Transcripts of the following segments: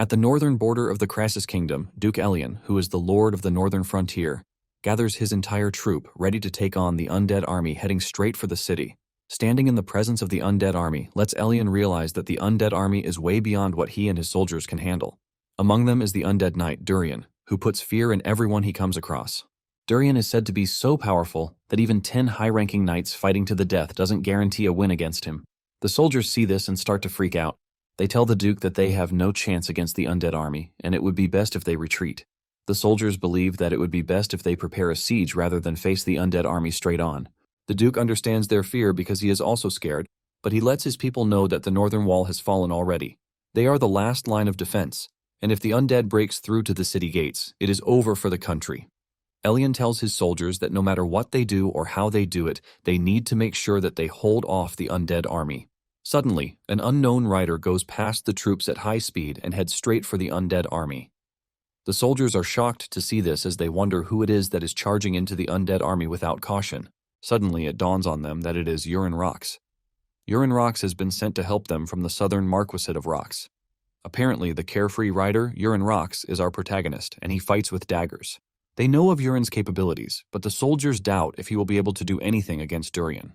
At the northern border of the Crassus kingdom, Duke Elion, who is the lord of the northern frontier, gathers his entire troop ready to take on the undead army heading straight for the city. Standing in the presence of the undead army lets Elion realize that the undead army is way beyond what he and his soldiers can handle. Among them is the undead knight, Durian, who puts fear in everyone he comes across. Durian is said to be so powerful that even 10 high-ranking knights fighting to the death doesn't guarantee a win against him. The soldiers see this and start to freak out. They tell the Duke that they have no chance against the undead army, and it would be best if they retreat. The soldiers believe that it would be best if they prepare a siege rather than face the undead army straight on. The Duke understands their fear because he is also scared, but he lets his people know that the northern wall has fallen already. They are the last line of defense, and if the undead breaks through to the city gates, it is over for the country. Elion tells his soldiers that no matter what they do or how they do it, they need to make sure that they hold off the undead army. Suddenly, an unknown rider goes past the troops at high speed and heads straight for the undead army. The soldiers are shocked to see this as they wonder who it is that is charging into the undead army without caution. Suddenly, it dawns on them that it is Urin Rox. Urin Rox has been sent to help them from the southern Marquisate of Rox. Apparently, the carefree rider, Urin Rox, is our protagonist, and he fights with daggers. They know of Urin's capabilities, but the soldiers doubt if he will be able to do anything against Durian.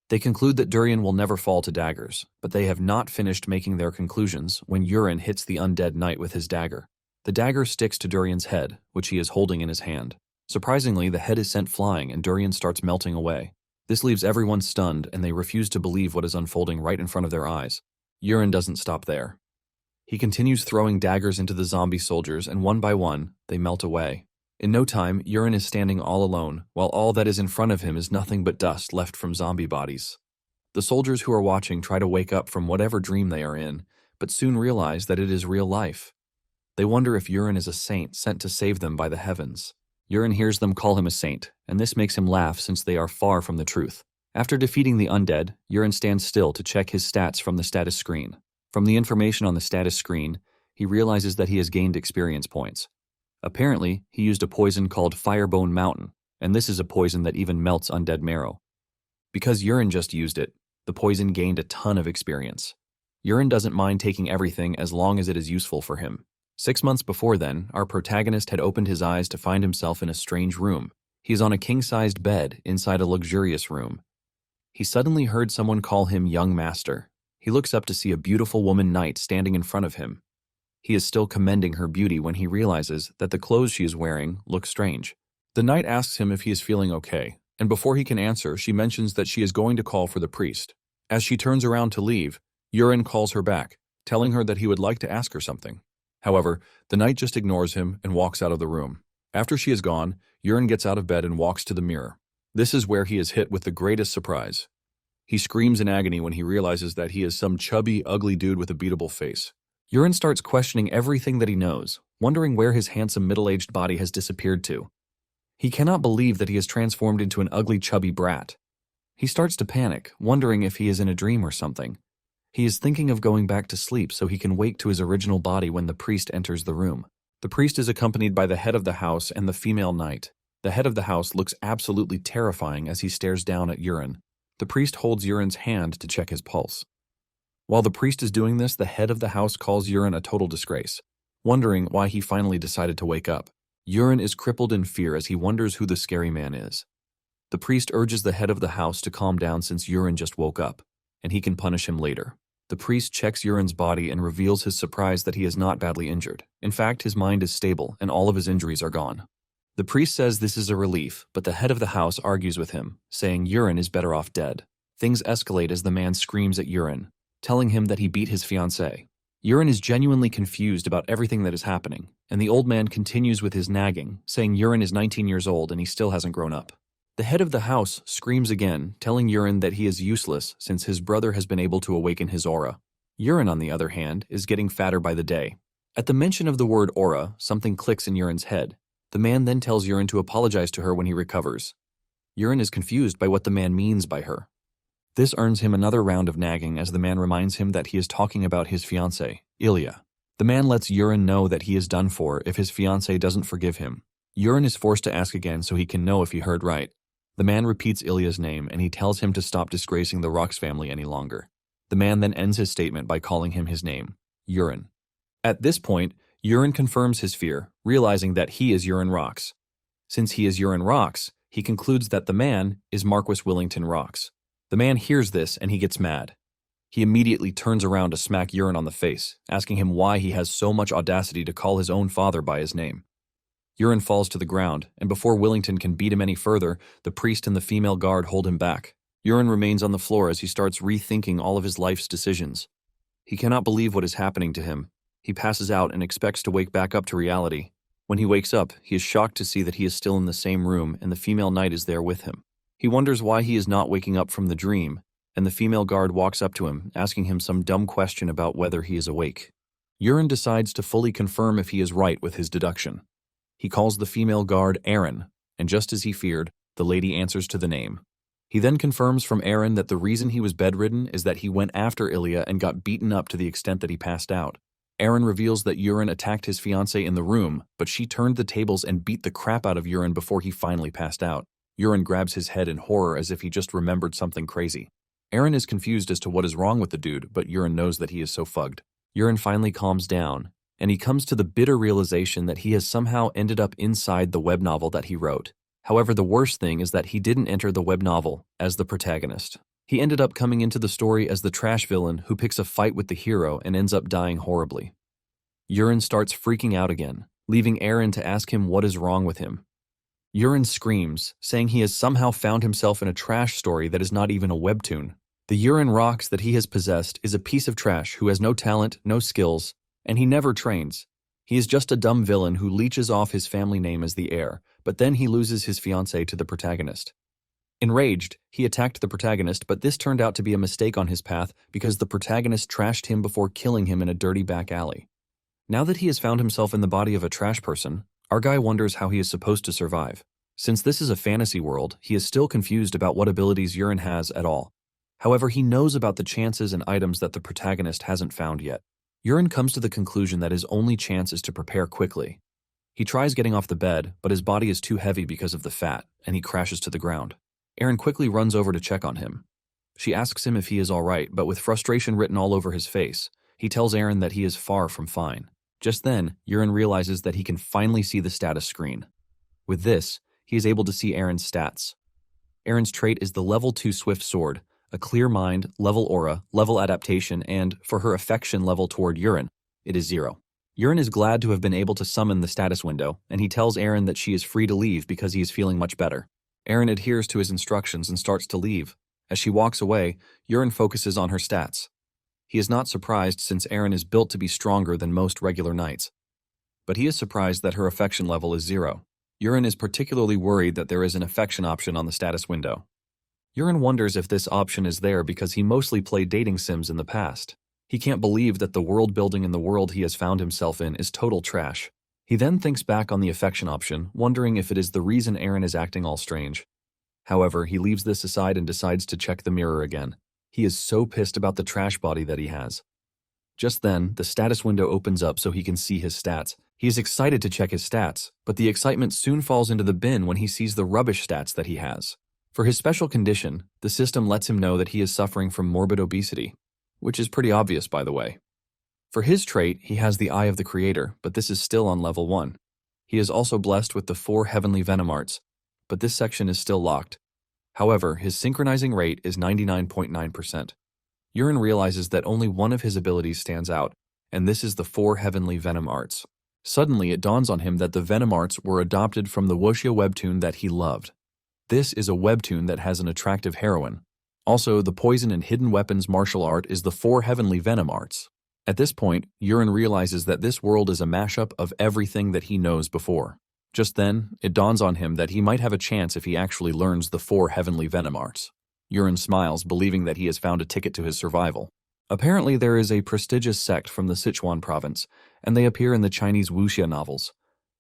They conclude that Durian will never fall to daggers, but they have not finished making their conclusions when Urin hits the undead knight with his dagger. The dagger sticks to Durian's head, which he is holding in his hand. Surprisingly, the head is sent flying and Durian starts melting away. This leaves everyone stunned and they refuse to believe what is unfolding right in front of their eyes. Urin doesn't stop there. He continues throwing daggers into the zombie soldiers and one by one, they melt away. In no time, Urin is standing all alone, while all that is in front of him is nothing but dust left from zombie bodies. The soldiers who are watching try to wake up from whatever dream they are in, but soon realize that it is real life. They wonder if Urin is a saint sent to save them by the heavens. Urin hears them call him a saint, and this makes him laugh since they are far from the truth. After defeating the undead, Urin stands still to check his stats from the status screen. From the information on the status screen, he realizes that he has gained experience points. Apparently, he used a poison called Firebone Mountain, and this is a poison that even melts undead marrow. Because Urin just used it, the poison gained a ton of experience. Urin doesn't mind taking everything as long as it is useful for him. 6 months before then, our protagonist had opened his eyes to find himself in a strange room. He is on a king-sized bed inside a luxurious room. He suddenly heard someone call him Young Master. He looks up to see a beautiful woman knight standing in front of him. He is still commending her beauty when he realizes that the clothes she is wearing look strange. The knight asks him if he is feeling okay, and before he can answer, she mentions that she is going to call for the priest. As she turns around to leave, Urin calls her back, telling her that he would like to ask her something. However, the knight just ignores him and walks out of the room. After she is gone, Urin gets out of bed and walks to the mirror. This is where he is hit with the greatest surprise. He screams in agony when he realizes that he is some chubby, ugly dude with a beatable face. Urin starts questioning everything that he knows, wondering where his handsome middle-aged body has disappeared to. He cannot believe that he has transformed into an ugly, chubby brat. He starts to panic, wondering if he is in a dream or something. He is thinking of going back to sleep so he can wake to his original body when the priest enters the room. The priest is accompanied by the head of the house and the female knight. The head of the house looks absolutely terrifying as he stares down at Urin. The priest holds Urin's hand to check his pulse. While the priest is doing this, the head of the house calls Urin a total disgrace, wondering why he finally decided to wake up. Urin is crippled in fear as he wonders who the scary man is. The priest urges the head of the house to calm down since Urin just woke up, and he can punish him later. The priest checks Urin's body and reveals his surprise that he is not badly injured. In fact, his mind is stable and all of his injuries are gone. The priest says this is a relief, but the head of the house argues with him, saying Urin is better off dead. Things escalate as the man screams at Urin, telling him that he beat his fiancée. Urin is genuinely confused about everything that is happening, and the old man continues with his nagging, saying Urin is 19 years old and he still hasn't grown up. The head of the house screams again, telling Urin that he is useless since his brother has been able to awaken his aura. Urin, on the other hand, is getting fatter by the day. At the mention of the word aura, something clicks in Urin's head. The man then tells Urin to apologize to her when he recovers. Urin is confused by what the man means by her. This earns him another round of nagging as the man reminds him that he is talking about his fiancée, Ilya. The man lets Urin know that he is done for if his fiancée doesn't forgive him. Urin is forced to ask again so he can know if he heard right. The man repeats Ilya's name and he tells him to stop disgracing the Rox family any longer. The man then ends his statement by calling him his name, Urin. At this point, Urine confirms his fear, realizing that he is Urine Rocks. Since he is Urine Rocks, he concludes that the man is Marquis Willington Rocks. The man hears this and he gets mad. He immediately turns around to smack Urine on the face, asking him why he has so much audacity to call his own father by his name. Urine falls to the ground, and before Willington can beat him any further, the priest and the female guard hold him back. Urine remains on the floor as he starts rethinking all of his life's decisions. He cannot believe what is happening to him. He passes out and expects to wake back up to reality. When he wakes up, he is shocked to see that he is still in the same room and the female knight is there with him. He wonders why he is not waking up from the dream, and the female guard walks up to him, asking him some dumb question about whether he is awake. Urine decides to fully confirm if he is right with his deduction. He calls the female guard Aaron, and just as he feared, the lady answers to the name. He then confirms from Aaron that the reason he was bedridden is that he went after Ilya and got beaten up to the extent that he passed out. Aaron reveals that Urine attacked his fiancée in the room, but she turned the tables and beat the crap out of Urine before he finally passed out. Urine grabs his head in horror as if he just remembered something crazy. Aaron is confused as to what is wrong with the dude, but Urine knows that he is so fugged. Urine finally calms down, and he comes to the bitter realization that he has somehow ended up inside the web novel that he wrote. However, the worst thing is that he didn't enter the web novel as the protagonist. He ended up coming into the story as the trash villain who picks a fight with the hero and ends up dying horribly. Urine starts freaking out again, leaving Aaron to ask him what is wrong with him. Urine screams, saying he has somehow found himself in a trash story that is not even a webtoon. The Urine Rocks that he has possessed is a piece of trash who has no talent, no skills, and he never trains. He is just a dumb villain who leeches off his family name as the heir, but then he loses his fiancée to the protagonist. Enraged, he attacked the protagonist, but this turned out to be a mistake on his path because the protagonist trashed him before killing him in a dirty back alley. Now that he has found himself in the body of a trash person, our guy wonders how he is supposed to survive. Since this is a fantasy world, he is still confused about what abilities Urine has at all. However, he knows about the chances and items that the protagonist hasn't found yet. Urine comes to the conclusion that his only chance is to prepare quickly. He tries getting off the bed, but his body is too heavy because of the fat, and he crashes to the ground. Aaron quickly runs over to check on him. She asks him if he is all right, but with frustration written all over his face, he tells Aaron that he is far from fine. Just then, Urine realizes that he can finally see the status screen. With this, he is able to see Aaron's stats. Aaron's trait is the level 2 Swift Sword, a clear mind, level aura, level adaptation, and, for her affection level toward Urine, it is 0. Urine is glad to have been able to summon the status window, and he tells Aaron that she is free to leave because he is feeling much better. Aaron adheres to his instructions and starts to leave. As she walks away, Urine focuses on her stats. He is not surprised since Aaron is built to be stronger than most regular knights. But he is surprised that her affection level is 0. Urine is particularly worried that there is an affection option on the status window. Urine wonders if this option is there because he mostly played dating sims in the past. He can't believe that the world building in the world he has found himself in is total trash. He then thinks back on the affection option, wondering if it is the reason Aaron is acting all strange. However, he leaves this aside and decides to check the mirror again. He is so pissed about the trash body that he has. Just then, the status window opens up so he can see his stats. He is excited to check his stats, but the excitement soon falls into the bin when he sees the rubbish stats that he has. For his special condition, the system lets him know that he is suffering from morbid obesity, which is pretty obvious, by the way. For his trait, he has the Eye of the Creator, but this is still on level 1. He is also blessed with the 4 Heavenly Venom Arts, but this section is still locked. However, his synchronizing rate is 99.9%. Urine realizes that only one of his abilities stands out, and this is the 4 Heavenly Venom Arts. Suddenly, it dawns on him that the Venom Arts were adopted from the wuxia webtoon that he loved. This is a webtoon that has an attractive heroine. Also, the poison and hidden weapons martial art is the 4 Heavenly Venom Arts. At this point, Urine realizes that this world is a mashup of everything that he knows before. Just then, it dawns on him that he might have a chance if he actually learns the 4 Heavenly Venom Arts. Urine smiles, believing that he has found a ticket to his survival. Apparently, there is a prestigious sect from the Sichuan province, and they appear in the Chinese wuxia novels.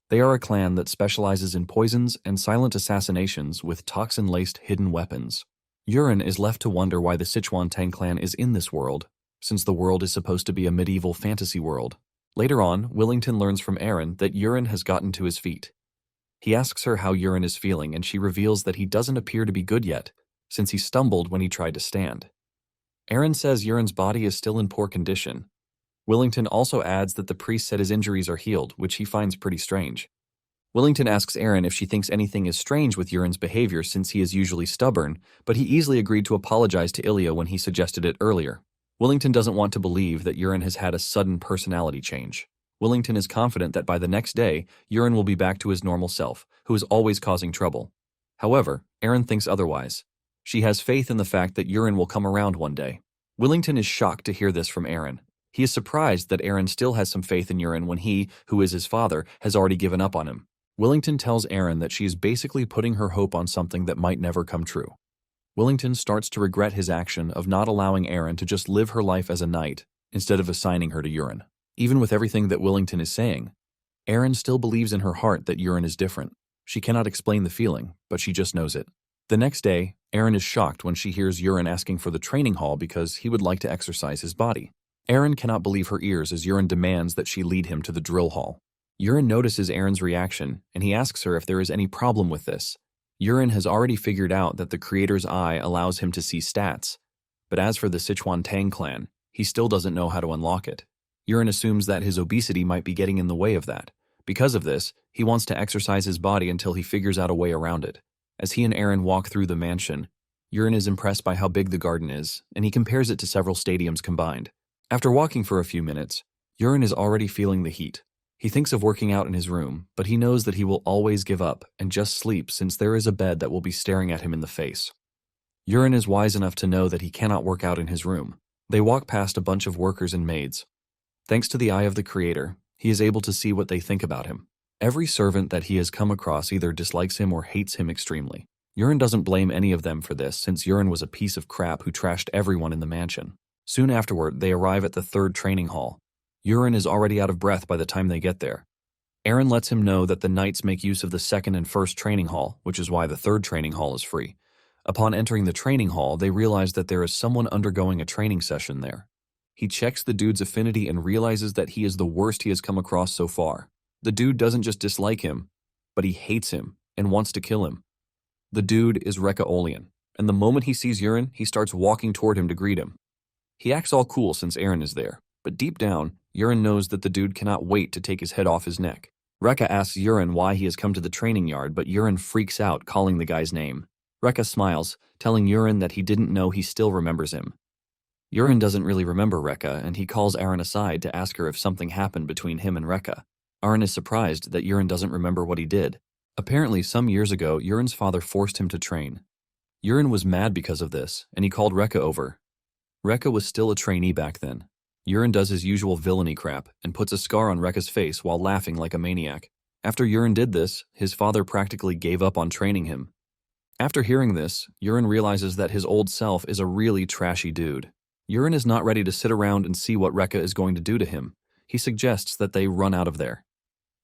They are a clan that specializes in poisons and silent assassinations with toxin-laced hidden weapons. Urine is left to wonder why the Sichuan Tang clan is in this world, since the world is supposed to be a medieval fantasy world. Later on, Willington learns from Aaron that Urine has gotten to his feet. He asks her how Urine is feeling, and she reveals that he doesn't appear to be good yet, since he stumbled when he tried to stand. Aaron says Urine's body is still in poor condition. Willington also adds that the priest said his injuries are healed, which he finds pretty strange. Willington asks Aaron if she thinks anything is strange with Urine's behavior since he is usually stubborn, but he easily agreed to apologize to Ilya when he suggested it earlier. Willington doesn't want to believe that Urine has had a sudden personality change. Willington is confident that by the next day, Urine will be back to his normal self, who is always causing trouble. However, Aaron thinks otherwise. She has faith in the fact that Urine will come around one day. Willington is shocked to hear this from Aaron. He is surprised that Aaron still has some faith in Urine when he, who is his father, has already given up on him. Willington tells Aaron that she is basically putting her hope on something that might never come true. Willington starts to regret his action of not allowing Aaron to just live her life as a knight instead of assigning her to Urine. Even with everything that Willington is saying, Aaron still believes in her heart that Urine is different. She cannot explain the feeling, but she just knows it. The next day, Aaron is shocked when she hears Urine asking for the training hall because he would like to exercise his body. Aaron cannot believe her ears as Urine demands that she lead him to the drill hall. Urine notices Aaron's reaction, and he asks her if there is any problem with this. Urine has already figured out that the creator's eye allows him to see stats, but as for the Sichuan Tang clan, he still doesn't know how to unlock it. Urine assumes that his obesity might be getting in the way of that. Because of this, he wants to exercise his body until he figures out a way around it. As he and Aaron walk through the mansion, Urine is impressed by how big the garden is, and he compares it to several stadiums combined. After walking for a few minutes, Urine is already feeling the heat. He thinks of working out in his room, but he knows that he will always give up and just sleep since there is a bed that will be staring at him in the face. Urine is wise enough to know that he cannot work out in his room. They walk past a bunch of workers and maids. Thanks to the eye of the creator, he is able to see what they think about him. Every servant that he has come across either dislikes him or hates him extremely. Urine doesn't blame any of them for this since Urine was a piece of crap who trashed everyone in the mansion. Soon afterward, they arrive at the third training hall. Urine is already out of breath by the time they get there. Aaron lets him know that the knights make use of the second and first training hall, which is why the third training hall is free. Upon entering the training hall, they realize that there is someone undergoing a training session there. He checks the dude's affinity and realizes that he is the worst he has come across so far. The dude doesn't just dislike him, but he hates him and wants to kill him. The dude is Recca, and the moment he sees Urine, he starts walking toward him to greet him. He acts all cool since Aaron is there, but deep down, Urine knows that the dude cannot wait to take his head off his neck. Recca asks Urine why he has come to the training yard, but Urine freaks out, calling the guy's name. Recca smiles, telling Urine that he didn't know he still remembers him. Urine doesn't really remember Recca, and he calls Aaron aside to ask her if something happened between him and Recca. Aaron is surprised that Urine doesn't remember what he did. Apparently, some years ago, Urine's father forced him to train. Urine was mad because of this, and he called Recca over. Recca was still a trainee back then. Urine does his usual villainy crap and puts a scar on Recca's face while laughing like a maniac. After Urine did this, his father practically gave up on training him. After hearing this, Urine realizes that his old self is a really trashy dude. Urine is not ready to sit around and see what Recca is going to do to him. He suggests that they run out of there.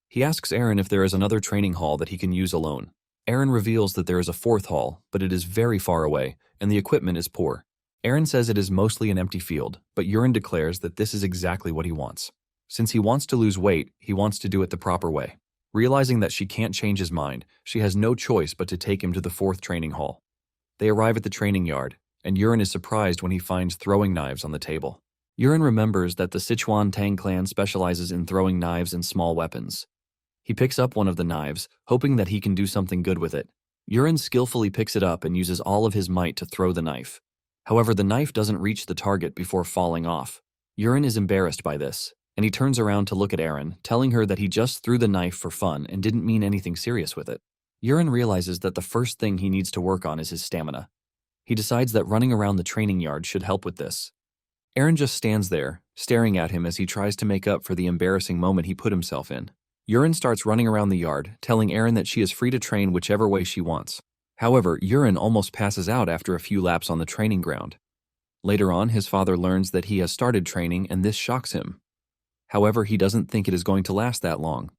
He asks Aaron if there is another training hall that he can use alone. Aaron reveals that there is a fourth hall, but it is very far away, and the equipment is poor. Aaron says it is mostly an empty field, but Urine declares that this is exactly what he wants. Since he wants to lose weight, he wants to do it the proper way. Realizing that she can't change his mind, she has no choice but to take him to the fourth training hall. They arrive at the training yard, and Urine is surprised when he finds throwing knives on the table. Urine remembers that the Sichuan Tang clan specializes in throwing knives and small weapons. He picks up one of the knives, hoping that he can do something good with it. Urine skillfully picks it up and uses all of his might to throw the knife. However, the knife doesn't reach the target before falling off. Urine is embarrassed by this, and he turns around to look at Aaron, telling her that he just threw the knife for fun and didn't mean anything serious with it. Urine realizes that the first thing he needs to work on is his stamina. He decides that running around the training yard should help with this. Aaron just stands there, staring at him as he tries to make up for the embarrassing moment he put himself in. Urine starts running around the yard, telling Aaron that she is free to train whichever way she wants. However, Urine almost passes out after a few laps on the training ground. Later on, his father learns that he has started training, and this shocks him. However, he doesn't think it is going to last that long.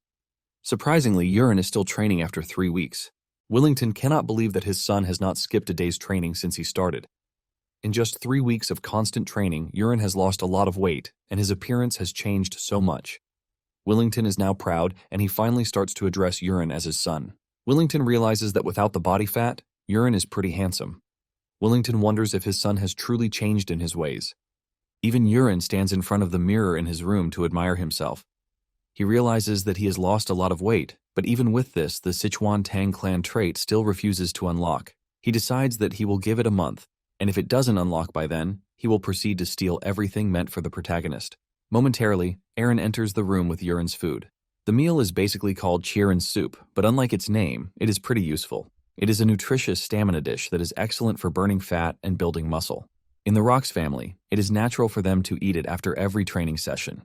Surprisingly, Urine is still training after 3 weeks. Willington cannot believe that his son has not skipped a day's training since he started. In just 3 weeks of constant training, Urine has lost a lot of weight, and his appearance has changed so much. Willington is now proud, and he finally starts to address Urine as his son. Willington realizes that without the body fat, Urine is pretty handsome. Willington wonders if his son has truly changed in his ways. Even Urine stands in front of the mirror in his room to admire himself. He realizes that he has lost a lot of weight, but even with this, the Sichuan Tang clan trait still refuses to unlock. He decides that he will give it a month, and if it doesn't unlock by then, he will proceed to steal everything meant for the protagonist. Momentarily, Aaron enters the room with Urine's food. The meal is basically called Chirin soup, but unlike its name, it is pretty useful. It is a nutritious stamina dish that is excellent for burning fat and building muscle. In the Rox family, it is natural for them to eat it after every training session.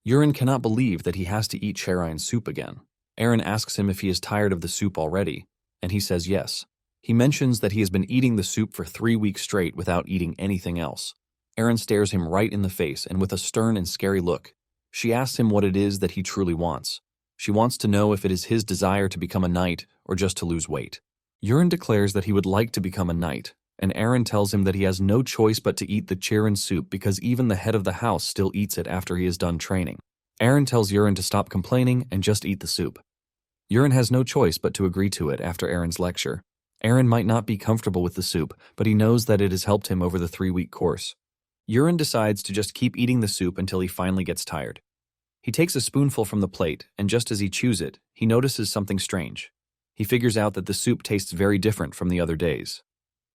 Urine cannot believe that he has to eat Chirin soup again. Aaron asks him if he is tired of the soup already, and he says yes. He mentions that he has been eating the soup for 3 weeks straight without eating anything else. Aaron stares him right in the face and with a stern and scary look. She asks him what it is that he truly wants. She wants to know if it is his desire to become a knight or just to lose weight. Urine declares that he would like to become a knight, and Aaron tells him that he has no choice but to eat the Chirin soup because even the head of the house still eats it after he is done training. Aaron tells Urine to stop complaining and just eat the soup. Urine has no choice but to agree to it after Aaron's lecture. Aaron might not be comfortable with the soup, but he knows that it has helped him over the 3-week course. Urine decides to just keep eating the soup until he finally gets tired. He takes a spoonful from the plate, and just as he chews it, he notices something strange. He figures out that the soup tastes very different from the other days.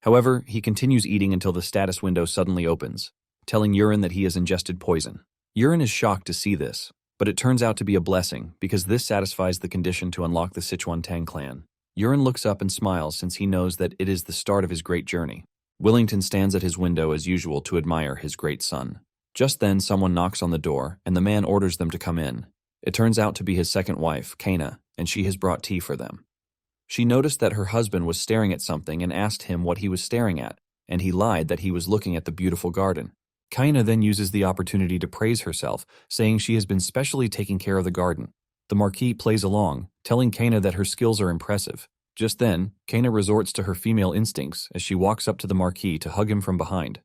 However, he continues eating until the status window suddenly opens, telling Urine that he has ingested poison. Urine is shocked to see this, but it turns out to be a blessing because this satisfies the condition to unlock the Sichuan Tang clan. Urine looks up and smiles since he knows that it is the start of his great journey. Willington stands at his window as usual to admire his great son. Just then, someone knocks on the door, and the man orders them to come in. It turns out to be his second wife, Kana, and she has brought tea for them. She noticed that her husband was staring at something and asked him what he was staring at, and he lied that he was looking at the beautiful garden. Kana then uses the opportunity to praise herself, saying she has been specially taking care of the garden. The Marquis plays along, telling Kana that her skills are impressive. Just then, Kana resorts to her female instincts as she walks up to the Marquis to hug him from behind.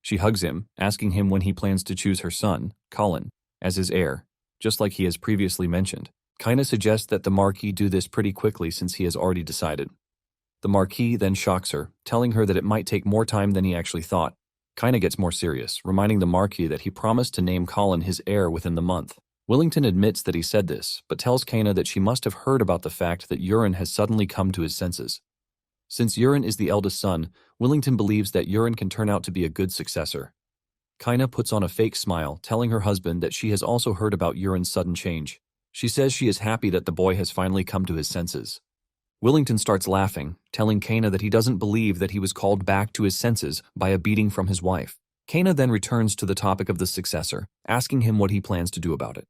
She hugs him, asking him when he plans to choose her son, Colin, as his heir, just like he has previously mentioned. Kana suggests that the Marquis do this pretty quickly since he has already decided. The Marquis then shocks her, telling her that it might take more time than he actually thought. Kana gets more serious, reminding the Marquis that he promised to name Colin his heir within the month. Willington admits that he said this, but tells Kana that she must have heard about the fact that Urine has suddenly come to his senses. Since Urine is the eldest son, Willington believes that Urine can turn out to be a good successor. Kana puts on a fake smile, telling her husband that she has also heard about Urine's sudden change. She says she is happy that the boy has finally come to his senses. Willington starts laughing, telling Kana that he doesn't believe that he was called back to his senses by a beating from his wife. Kana then returns to the topic of the successor, asking him what he plans to do about it.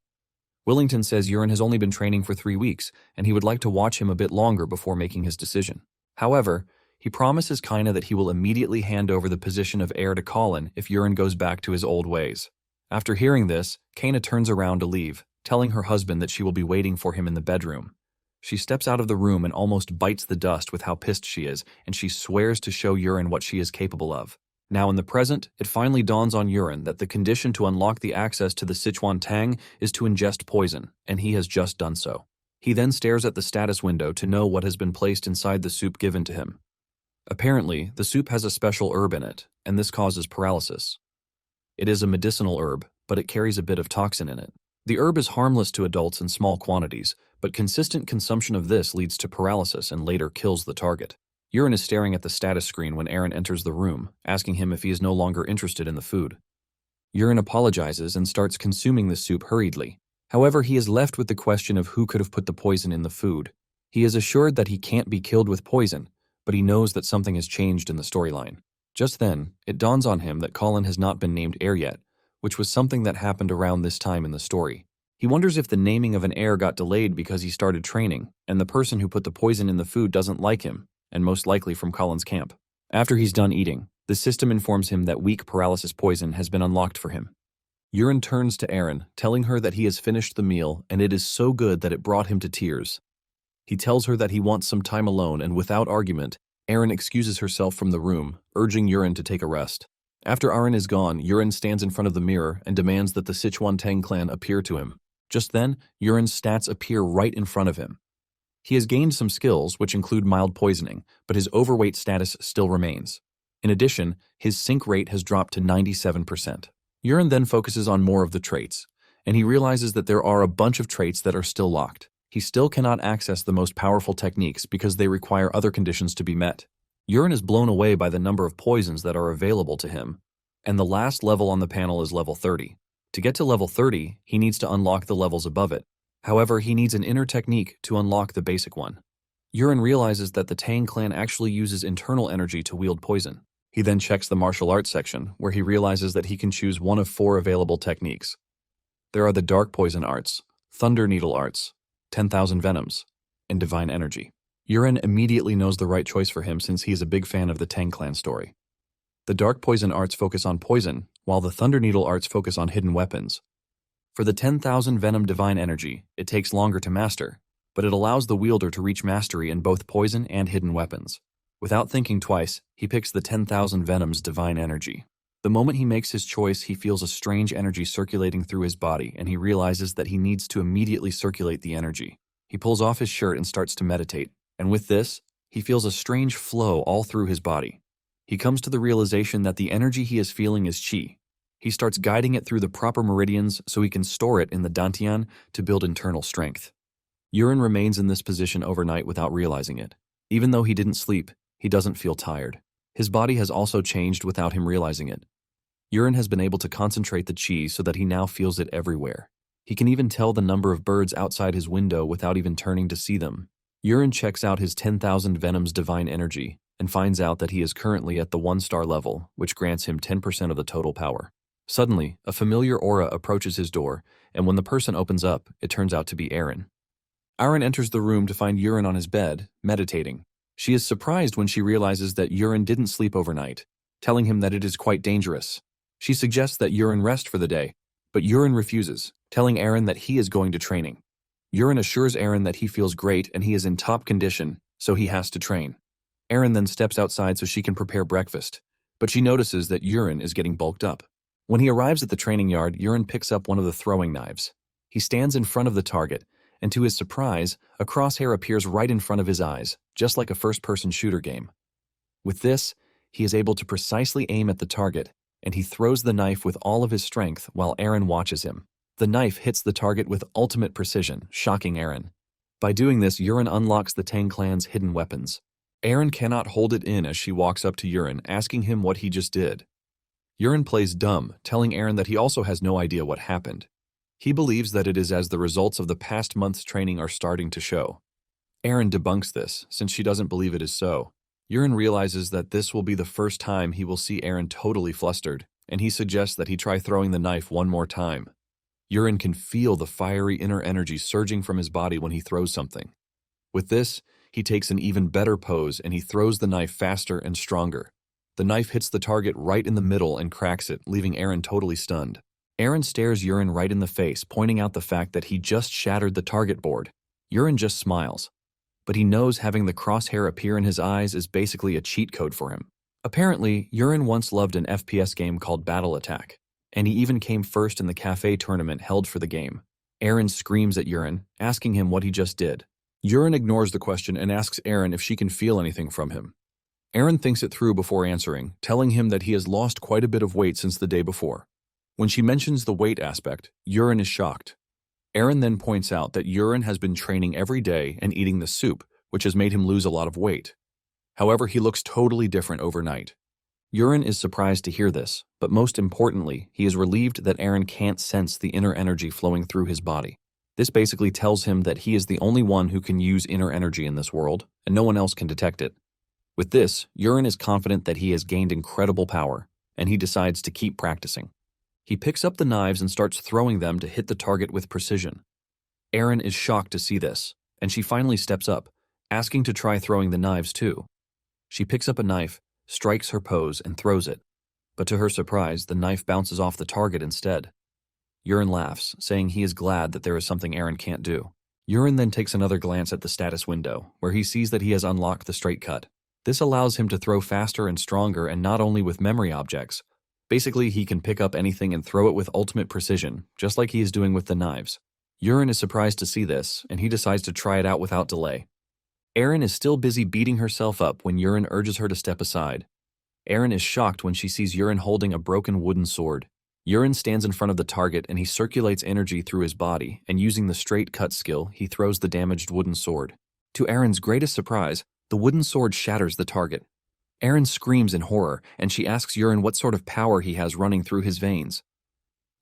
Willington says Urine has only been training for 3 weeks, and he would like to watch him a bit longer before making his decision. However, he promises Kana that he will immediately hand over the position of heir to Colin if Urine goes back to his old ways. After hearing this, Kana turns around to leave, telling her husband that she will be waiting for him in the bedroom. She steps out of the room and almost bites the dust with how pissed she is, and she swears to show Urine what she is capable of. Now in the present, it finally dawns on Urine that the condition to unlock the access to the Sichuan Tang is to ingest poison, and he has just done so. He then stares at the status window to know what has been placed inside the soup given to him. Apparently, the soup has a special herb in it, and this causes paralysis. It is a medicinal herb, but it carries a bit of toxin in it. The herb is harmless to adults in small quantities, but consistent consumption of this leads to paralysis and later kills the target. Urine is staring at the status screen when Aaron enters the room, asking him if he is no longer interested in the food. Urine apologizes and starts consuming the soup hurriedly. However, he is left with the question of who could have put the poison in the food. He is assured that he can't be killed with poison, but he knows that something has changed in the storyline. Just then, it dawns on him that Colin has not been named heir yet, which was something that happened around this time in the story. He wonders if the naming of an heir got delayed because he started training, and the person who put the poison in the food doesn't like him, and most likely from Colin's camp. After he's done eating, the system informs him that weak paralysis poison has been unlocked for him. Urine turns to Aaron, telling her that he has finished the meal and it is so good that it brought him to tears. He tells her that he wants some time alone, and without argument, Aaron excuses herself from the room, urging Urine to take a rest. After Aaron is gone, Urine stands in front of the mirror and demands that the Sichuan Tang clan appear to him. Just then, Urine's stats appear right in front of him. He has gained some skills, which include mild poisoning, but his overweight status still remains. In addition, his sync rate has dropped to 97%. Urine then focuses on more of the traits, and he realizes that there are a bunch of traits that are still locked. He still cannot access the most powerful techniques because they require other conditions to be met. Urine is blown away by the number of poisons that are available to him, and the last level on the panel is level 30. To get to level 30, he needs to unlock the levels above it. However, he needs an inner technique to unlock the basic one. Urine realizes that the Tang clan actually uses internal energy to wield poison. He then checks the martial arts section, where he realizes that he can choose one of 4 available techniques. There are the Dark Poison Arts, Thunder Needle Arts, 10,000 Venoms, and Divine Energy. Urine immediately knows the right choice for him since he is a big fan of the Tang clan story. The Dark Poison Arts focus on poison, while the Thunder Needle Arts focus on hidden weapons. For the 10,000 Venom Divine Energy, it takes longer to master, but it allows the wielder to reach mastery in both poison and hidden weapons. Without thinking twice, he picks the 10,000 Venom's Divine Energy. The moment he makes his choice, he feels a strange energy circulating through his body, and he realizes that he needs to immediately circulate the energy. He pulls off his shirt and starts to meditate, and with this, he feels a strange flow all through his body. He comes to the realization that the energy he is feeling is qi. He starts guiding it through the proper meridians so he can store it in the dantian to build internal strength. Urine remains in this position overnight without realizing it. Even though he didn't sleep, he doesn't feel tired. His body has also changed without him realizing it. Urine has been able to concentrate the qi so that he now feels it everywhere. He can even tell the number of birds outside his window without even turning to see them. Urine checks out his 10,000 Venom's Divine Energy and finds out that he is currently at the 1-star level, which grants him 10% of the total power. Suddenly, a familiar aura approaches his door, and when the person opens up, it turns out to be Aaron. Aaron enters the room to find Urine on his bed, meditating. She is surprised when she realizes that Urine didn't sleep overnight, telling him that it is quite dangerous. She suggests that Urine rest for the day, but Urine refuses, telling Aaron that he is going to training. Urine assures Aaron that he feels great and he is in top condition, so he has to train. Aaron then steps outside so she can prepare breakfast, but she notices that Urine is getting bulked up. When he arrives at the training yard, Urine picks up one of the throwing knives. He stands in front of the target, and to his surprise, a crosshair appears right in front of his eyes, just like a first-person shooter game. With this, he is able to precisely aim at the target, and he throws the knife with all of his strength while Aaron watches him. The knife hits the target with ultimate precision, shocking Aaron. By doing this, Urine unlocks the Tang clan's hidden weapons. Aaron cannot hold it in as she walks up to Urine, asking him what he just did. Urine plays dumb, telling Aaron that he also has no idea what happened. He believes that it is as the results of the past month's training are starting to show. Aaron debunks this, since she doesn't believe it is so. Urine realizes that this will be the first time he will see Aaron totally flustered, and he suggests that he try throwing the knife one more time. Urine can feel the fiery inner energy surging from his body when he throws something. With this, he takes an even better pose and he throws the knife faster and stronger. The knife hits the target right in the middle and cracks it, leaving Aaron totally stunned. Aaron stares Urine right in the face, pointing out the fact that he just shattered the target board. Urine just smiles, but he knows having the crosshair appear in his eyes is basically a cheat code for him. Apparently, Urine once loved an FPS game called Battle Attack, and he even came first in the cafe tournament held for the game. Aaron screams at Urine, asking him what he just did. Urine ignores the question and asks Aaron if she can feel anything from him. Aaron thinks it through before answering, telling him that he has lost quite a bit of weight since the day before. When she mentions the weight aspect, Urine is shocked. Aaron then points out that Urine has been training every day and eating the soup, which has made him lose a lot of weight. However, he looks totally different overnight. Urine is surprised to hear this, but most importantly, he is relieved that Aaron can't sense the inner energy flowing through his body. This basically tells him that he is the only one who can use inner energy in this world, and no one else can detect it. With this, Urine is confident that he has gained incredible power, and he decides to keep practicing. He picks up the knives and starts throwing them to hit the target with precision. Aaron is shocked to see this, and she finally steps up, asking to try throwing the knives too. She picks up a knife, strikes her pose, and throws it. But to her surprise, the knife bounces off the target instead. Urine laughs, saying he is glad that there is something Aaron can't do. Urine then takes another glance at the status window, where he sees that he has unlocked the straight cut. This allows him to throw faster and stronger, and not only with memory objects. Basically, he can pick up anything and throw it with ultimate precision, just like he is doing with the knives. Urine is surprised to see this, and he decides to try it out without delay. Aaron is still busy beating herself up when Urine urges her to step aside. Aaron is shocked when she sees Urine holding a broken wooden sword. Yurin stands in front of the target and he circulates energy through his body, and using the straight cut skill, he throws the damaged wooden sword. To Erin's greatest surprise, the wooden sword shatters the target. Erin screams in horror, and she asks Yurin what sort of power he has running through his veins.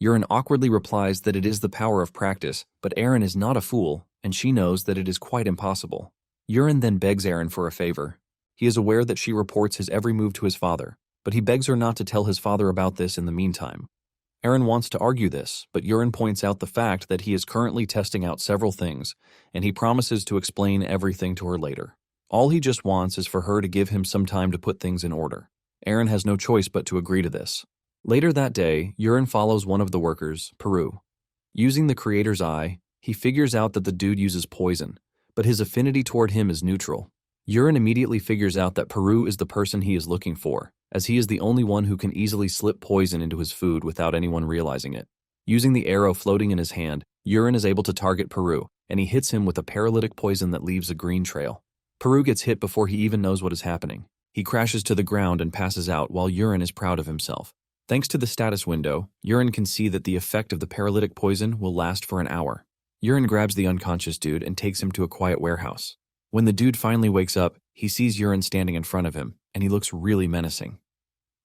Yurin awkwardly replies that it is the power of practice, but Erin is not a fool, and she knows that it is quite impossible. Yurin then begs Erin for a favor. He is aware that she reports his every move to his father, but he begs her not to tell his father about this in the meantime. Erin wants to argue this, but Yurin points out the fact that he is currently testing out several things, and he promises to explain everything to her later. All he just wants is for her to give him some time to put things in order. Erin has no choice but to agree to this. Later that day, Yurin follows one of the workers, Peru. Using the creator's eye, he figures out that the dude uses poison, but his affinity toward him is neutral. Yurin immediately figures out that Peru is the person he is looking for, as he is the only one who can easily slip poison into his food without anyone realizing it. Using the arrow floating in his hand, Yurin is able to target Peru, and he hits him with a paralytic poison that leaves a green trail. Peru gets hit before he even knows what is happening. He crashes to the ground and passes out while Yurin is proud of himself. Thanks to the status window, Yurin can see that the effect of the paralytic poison will last for an hour. Yurin grabs the unconscious dude and takes him to a quiet warehouse. When the dude finally wakes up, he sees Yurin standing in front of him, and he looks really menacing.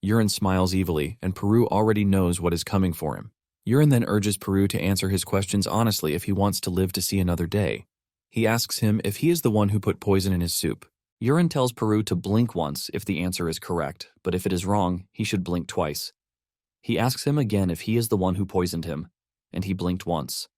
Yurin smiles evilly, and Peru already knows what is coming for him. Yurin then urges Peru to answer his questions honestly if he wants to live to see another day. He asks him if he is the one who put poison in his soup. Yurin tells Peru to blink once if the answer is correct, but if it is wrong, he should blink twice. He asks him again if he is the one who poisoned him, and he blinked once.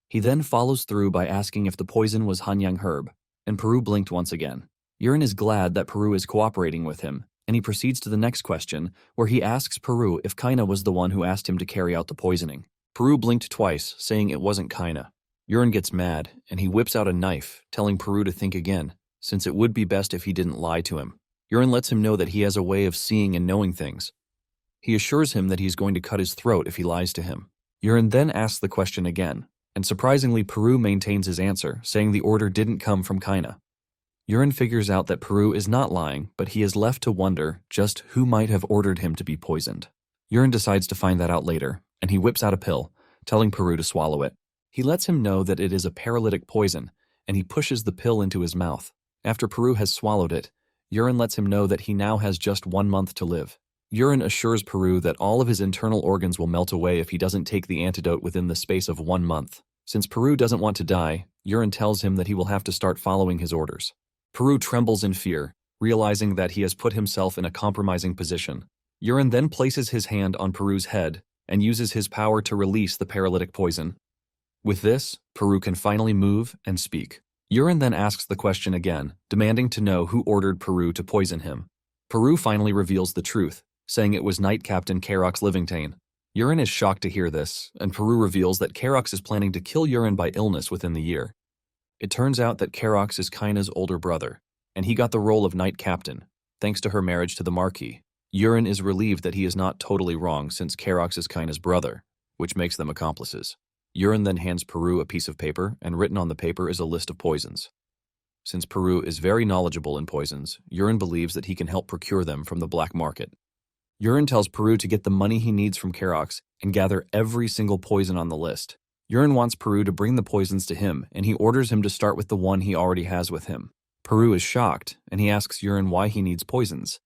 He then follows through by asking if the poison was Hanyang herb, and Peru blinked once again. Yurin is glad that Peru is cooperating with him, and he proceeds to the next question, where he asks Peru if Kaina was the one who asked him to carry out the poisoning. Peru blinked twice, saying it wasn't Kaina. Yurin gets mad, and he whips out a knife, telling Peru to think again, since it would be best if he didn't lie to him. Yurin lets him know that he has a way of seeing and knowing things. He assures him that he's going to cut his throat if he lies to him. Yurin then asks the question again, and surprisingly Peru maintains his answer, saying the order didn't come from Kaina. Yurin figures out that Peru is not lying, but he is left to wonder just who might have ordered him to be poisoned. Yurin decides to find that out later, and he whips out a pill, telling Peru to swallow it. He lets him know that it is a paralytic poison, and he pushes the pill into his mouth. After Peru has swallowed it, Yurin lets him know that he now has just 1 month to live. Yurin assures Peru that all of his internal organs will melt away if he doesn't take the antidote within the space of 1 month. Since Peru doesn't want to die, Yurin tells him that he will have to start following his orders. Peru trembles in fear, realizing that he has put himself in a compromising position. Yurin then places his hand on Peru's head and uses his power to release the paralytic poison. With this, Peru can finally move and speak. Yurin then asks the question again, demanding to know who ordered Peru to poison him. Peru finally reveals the truth, saying it was Knight Captain Karox Livingtane. Yurin is shocked to hear this, and Peru reveals that Karox is planning to kill Yurin by illness within the year. It turns out that Karox is Kaina's older brother, and he got the role of Knight Captain, thanks to her marriage to the Marquis. Yurin is relieved that he is not totally wrong since Karox is Kaina's brother, which makes them accomplices. Yurin then hands Peru a piece of paper, and written on the paper is a list of poisons. Since Peru is very knowledgeable in poisons, Yurin believes that he can help procure them from the black market. Yurin tells Peru to get the money he needs from Karox and gather every single poison on the list. Yurin wants Peru to bring the poisons to him, and he orders him to start with the one he already has with him. Peru is shocked, and he asks Yurin why he needs poisons.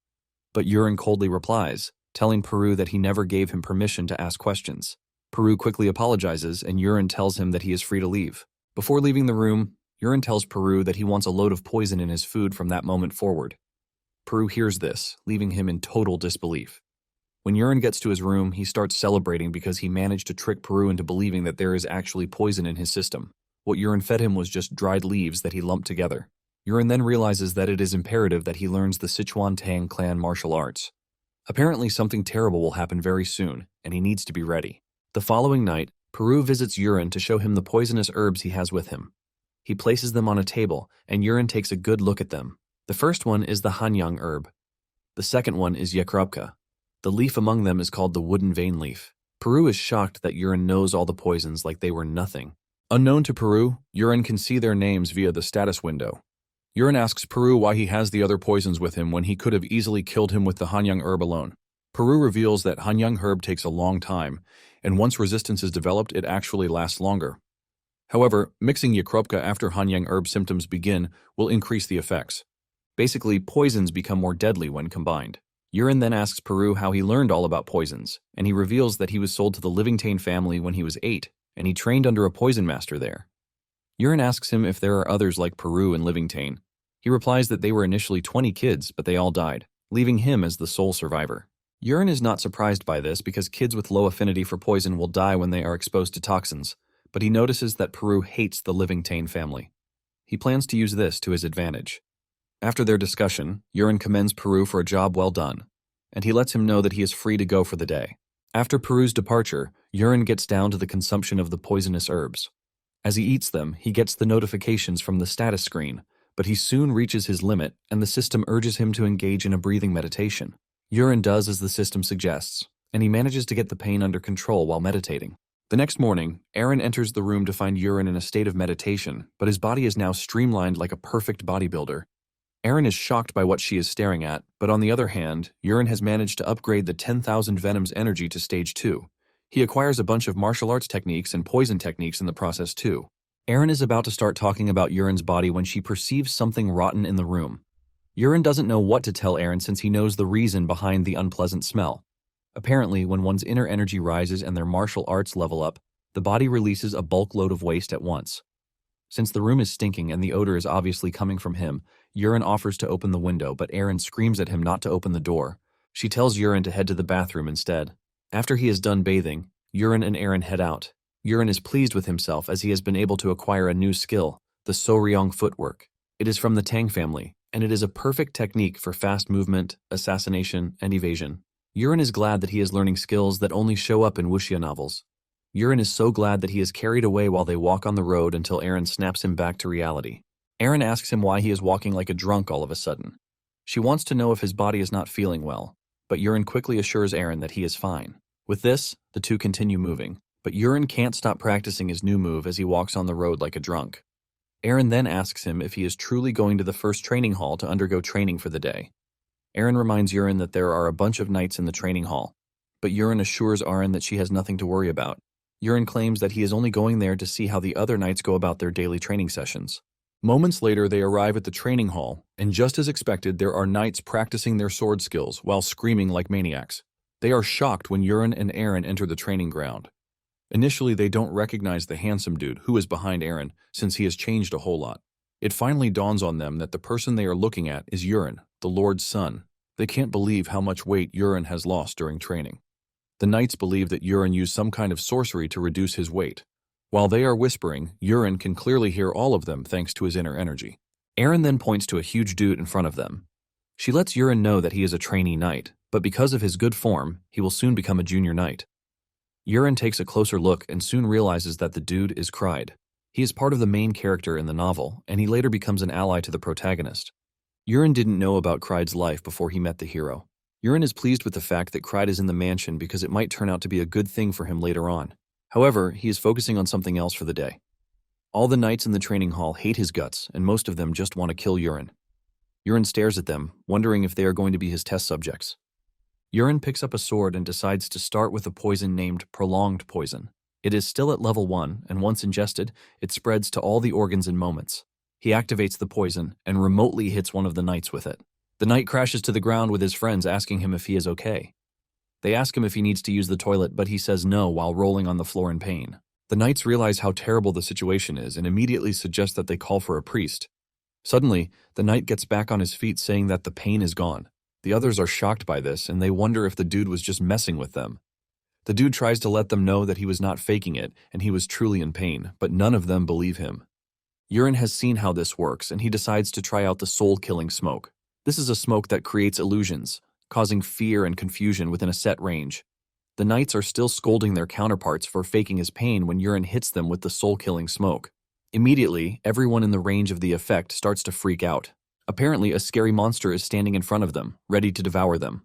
But Yurin coldly replies, telling Peru that he never gave him permission to ask questions. Peru quickly apologizes, and Yurin tells him that he is free to leave. Before leaving the room, Yurin tells Peru that he wants a load of poison in his food from that moment forward. Peru hears this, leaving him in total disbelief. When Yurin gets to his room, he starts celebrating because he managed to trick Peru into believing that there is actually poison in his system. What Yurin fed him was just dried leaves that he lumped together. Yurin then realizes that it is imperative that he learns the Sichuan Tang clan martial arts. Apparently something terrible will happen very soon, and he needs to be ready. The following night, Peru visits Yurin to show him the poisonous herbs he has with him. He places them on a table, and Yurin takes a good look at them. The first one is the Hanyang herb. The second one is Yakrupka. The leaf among them is called the wooden vein leaf. Peru is shocked that Yurin knows all the poisons like they were nothing. Unknown to Peru, Yurin can see their names via the status window. Yurin asks Peru why he has the other poisons with him when he could have easily killed him with the Hanyang herb alone. Peru reveals that Hanyang herb takes a long time, and once resistance is developed, it actually lasts longer. However, mixing Yakropka after Hanyang herb symptoms begin will increase the effects. Basically, poisons become more deadly when combined. Urine then asks Peru how he learned all about poisons, and he reveals that he was sold to the Livingtane family when he was 8, and he trained under a poison master there. Urine asks him if there are others like Peru and Livingtane. He replies that they were initially 20 kids, but they all died, leaving him as the sole survivor. Urine is not surprised by this because kids with low affinity for poison will die when they are exposed to toxins, but he notices that Peru hates the Livingtane family. He plans to use this to his advantage. After their discussion, Urine commends Peru for a job well done, and he lets him know that he is free to go for the day. After Peru's departure, Urine gets down to the consumption of the poisonous herbs. As he eats them, he gets the notifications from the status screen, but he soon reaches his limit and the system urges him to engage in a breathing meditation. Urine does as the system suggests, and he manages to get the pain under control while meditating. The next morning, Aaron enters the room to find Urine in a state of meditation, but his body is now streamlined like a perfect bodybuilder. Aaron is shocked by what she is staring at, but on the other hand, Urine has managed to upgrade the 10,000 Venoms energy to stage 2. He acquires a bunch of martial arts techniques and poison techniques in the process too. Aaron is about to start talking about Urine's body when she perceives something rotten in the room. Urine doesn't know what to tell Aaron since he knows the reason behind the unpleasant smell. Apparently, when one's inner energy rises and their martial arts level up, the body releases a bulk load of waste at once. Since the room is stinking and the odor is obviously coming from him, Urine offers to open the window, but Aaron screams at him not to open the door. She tells Urine to head to the bathroom instead. After he is done bathing, Urine and Aaron head out. Urine is pleased with himself as he has been able to acquire a new skill, the So-ryong footwork. It is from the Tang family, and it is a perfect technique for fast movement, assassination, and evasion. Urine is glad that he is learning skills that only show up in wuxia novels. Urine is so glad that he is carried away while they walk on the road until Aaron snaps him back to reality. Aaron asks him why he is walking like a drunk all of a sudden. She wants to know if his body is not feeling well, but Urine quickly assures Aaron that he is fine. With this, the two continue moving, but Urine can't stop practicing his new move as he walks on the road like a drunk. Aaron then asks him if he is truly going to the first training hall to undergo training for the day. Aaron reminds Urine that there are a bunch of knights in the training hall, but Urine assures Aaron that she has nothing to worry about. Urine claims that he is only going there to see how the other knights go about their daily training sessions. Moments later, they arrive at the training hall, and just as expected, there are knights practicing their sword skills while screaming like maniacs. They are shocked when Urine and Aaron enter the training ground. Initially, they don't recognize the handsome dude who is behind Aaron, since he has changed a whole lot. It finally dawns on them that the person they are looking at is Urine, the Lord's son. They can't believe how much weight Urine has lost during training. The knights believe that Urine used some kind of sorcery to reduce his weight. While they are whispering, Urine can clearly hear all of them thanks to his inner energy. Aaron then points to a huge dude in front of them. She lets Urine know that he is a trainee knight, but because of his good form, he will soon become a junior knight. Urine takes a closer look and soon realizes that the dude is Cried. He is part of the main character in the novel, and he later becomes an ally to the protagonist. Urine didn't know about Cried's life before he met the hero. Urine is pleased with the fact that Cried is in the mansion because it might turn out to be a good thing for him later on. However, he is focusing on something else for the day. All the knights in the training hall hate his guts, and most of them just want to kill Urine. Urine stares at them, wondering if they are going to be his test subjects. Urine picks up a sword and decides to start with a poison named Prolonged Poison. It is still at level 1, and once ingested, it spreads to all the organs in moments. He activates the poison and remotely hits one of the knights with it. The knight crashes to the ground with his friends asking him if he is okay. They ask him if he needs to use the toilet, but he says no while rolling on the floor in pain. The knights realize how terrible the situation is and immediately suggest that they call for a priest. Suddenly, the knight gets back on his feet saying that the pain is gone. The others are shocked by this and they wonder if the dude was just messing with them. The dude tries to let them know that he was not faking it and he was truly in pain, but none of them believe him. Urine has seen how this works and he decides to try out the soul-killing smoke. This is a smoke that creates illusions, causing fear and confusion within a set range. The knights are still scolding their counterparts for faking his pain when Urine hits them with the soul-killing smoke. Immediately, everyone in the range of the effect starts to freak out. Apparently, a scary monster is standing in front of them, ready to devour them.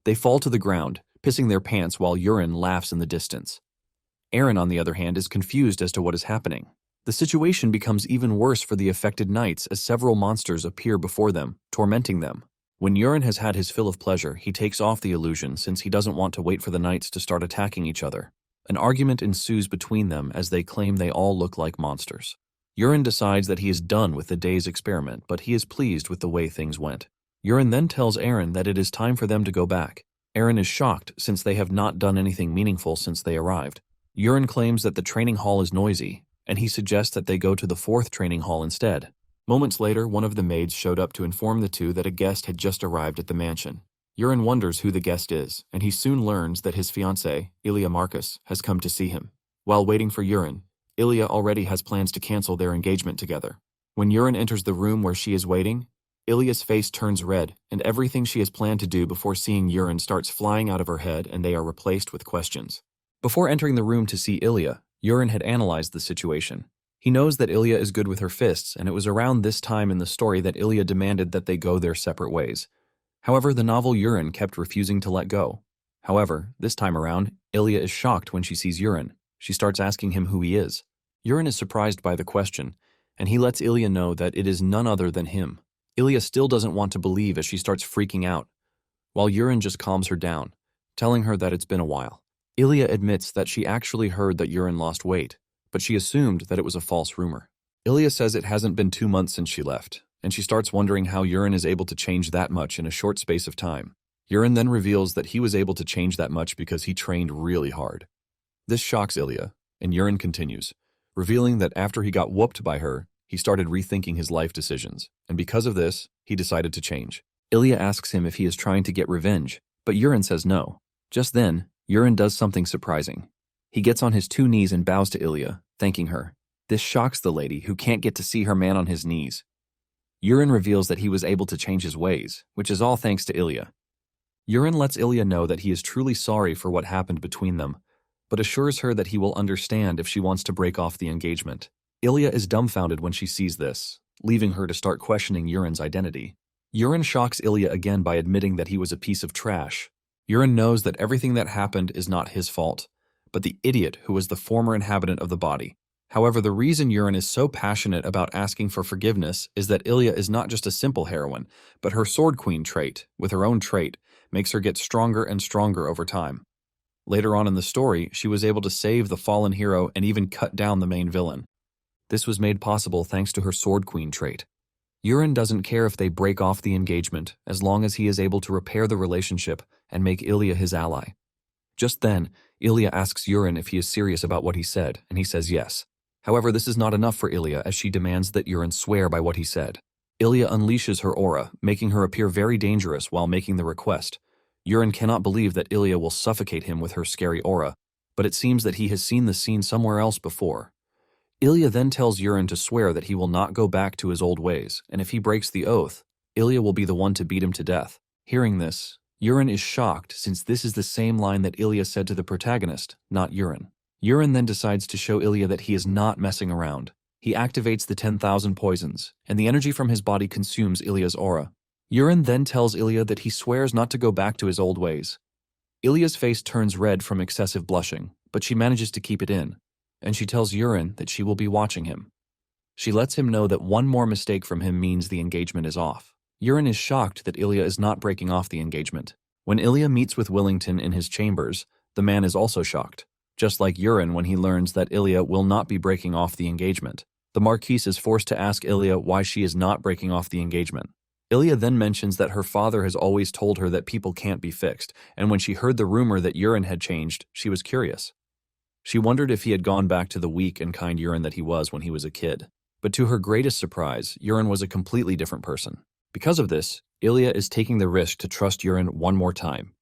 They fall to the ground, pissing their pants while Urine laughs in the distance. Aaron, on the other hand, is confused as to what is happening. The situation becomes even worse for the affected knights as several monsters appear before them, tormenting them. When Urine has had his fill of pleasure, he takes off the illusion since he doesn't want to wait for the knights to start attacking each other. An argument ensues between them as they claim they all look like monsters. Urine decides that he is done with the day's experiment, but he is pleased with the way things went. Urine then tells Aaron that it is time for them to go back. Aaron is shocked since they have not done anything meaningful since they arrived. Urine claims that the training hall is noisy, and he suggests that they go to the 4th training hall instead. Moments later, one of the maids showed up to inform the two that a guest had just arrived at the mansion. Urine wonders who the guest is, and he soon learns that his fiancée, Ilya Marcus, has come to see him. While waiting for Urine, Ilya already has plans to cancel their engagement together. When Urine enters the room where she is waiting, Ilya's face turns red, and everything she has planned to do before seeing Urine starts flying out of her head, and they are replaced with questions. Before entering the room to see Ilya, Urine had analyzed the situation. He knows that Ilya is good with her fists, and it was around this time in the story that Ilya demanded that they go their separate ways. However, the novel Urine kept refusing to let go. However, this time around, Ilya is shocked when she sees Urine. She starts asking him who he is. Urine is surprised by the question, and he lets Ilya know that it is none other than him. Ilya still doesn't want to believe as she starts freaking out, while Urine just calms her down, telling her that it's been a while. Ilya admits that she actually heard that Urine lost weight, but she assumed that it was a false rumor. Ilya says it hasn't been 2 months since she left, and she starts wondering how Urine is able to change that much in a short space of time. Urine then reveals that he was able to change that much because he trained really hard. This shocks Ilya, and Urine continues, revealing that after he got whooped by her, he started rethinking his life decisions, and because of this, he decided to change. Ilya asks him if he is trying to get revenge, but Urine says no. Just then, Urine does something surprising. He gets on his 2 knees and bows to Ilya, thanking her. This shocks the lady, who can't get to see her man on his knees. Urine reveals that he was able to change his ways, which is all thanks to Ilya. Urine lets Ilya know that he is truly sorry for what happened between them, but assures her that he will understand if she wants to break off the engagement. Ilya is dumbfounded when she sees this, leaving her to start questioning Urine's identity. Urine shocks Ilya again by admitting that he was a piece of trash. Urine knows that everything that happened is not his fault, but the idiot who was the former inhabitant of the body. However, the reason Urine is so passionate about asking for forgiveness is that Ilya is not just a simple heroine, but her Sword Queen trait, with her own trait, makes her get stronger and stronger over time. Later on in the story, she was able to save the fallen hero and even cut down the main villain. This was made possible thanks to her Sword Queen trait. Urine doesn't care if they break off the engagement, as long as he is able to repair the relationship and make Ilya his ally. Just then, Ilya asks Urine if he is serious about what he said, and he says yes. However, this is not enough for Ilya, as she demands that Urine swear by what he said. Ilya unleashes her aura, making her appear very dangerous while making the request. Urine cannot believe that Ilya will suffocate him with her scary aura, but it seems that he has seen the scene somewhere else before. Ilya then tells Urine to swear that he will not go back to his old ways, and if he breaks the oath, Ilya will be the one to beat him to death. Hearing this, Urine is shocked since this is the same line that Ilya said to the protagonist, not Urine. Urine then decides to show Ilya that he is not messing around. He activates the 10,000 poisons, and the energy from his body consumes Ilya's aura. Urine then tells Ilya that he swears not to go back to his old ways. Ilya's face turns red from excessive blushing, but she manages to keep it in, and she tells Urine that she will be watching him. She lets him know that one more mistake from him means the engagement is off. Urine is shocked that Ilya is not breaking off the engagement. When Ilya meets with Willington in his chambers, the man is also shocked. Just like Urine when he learns that Ilya will not be breaking off the engagement. The Marquise is forced to ask Ilya why she is not breaking off the engagement. Ilya then mentions that her father has always told her that people can't be fixed, and when she heard the rumor that Urine had changed, she was curious. She wondered if he had gone back to the weak and kind Urine that he was when he was a kid. But to her greatest surprise, Urine was a completely different person. Because of this, Ilya is taking the risk to trust Urine one more time.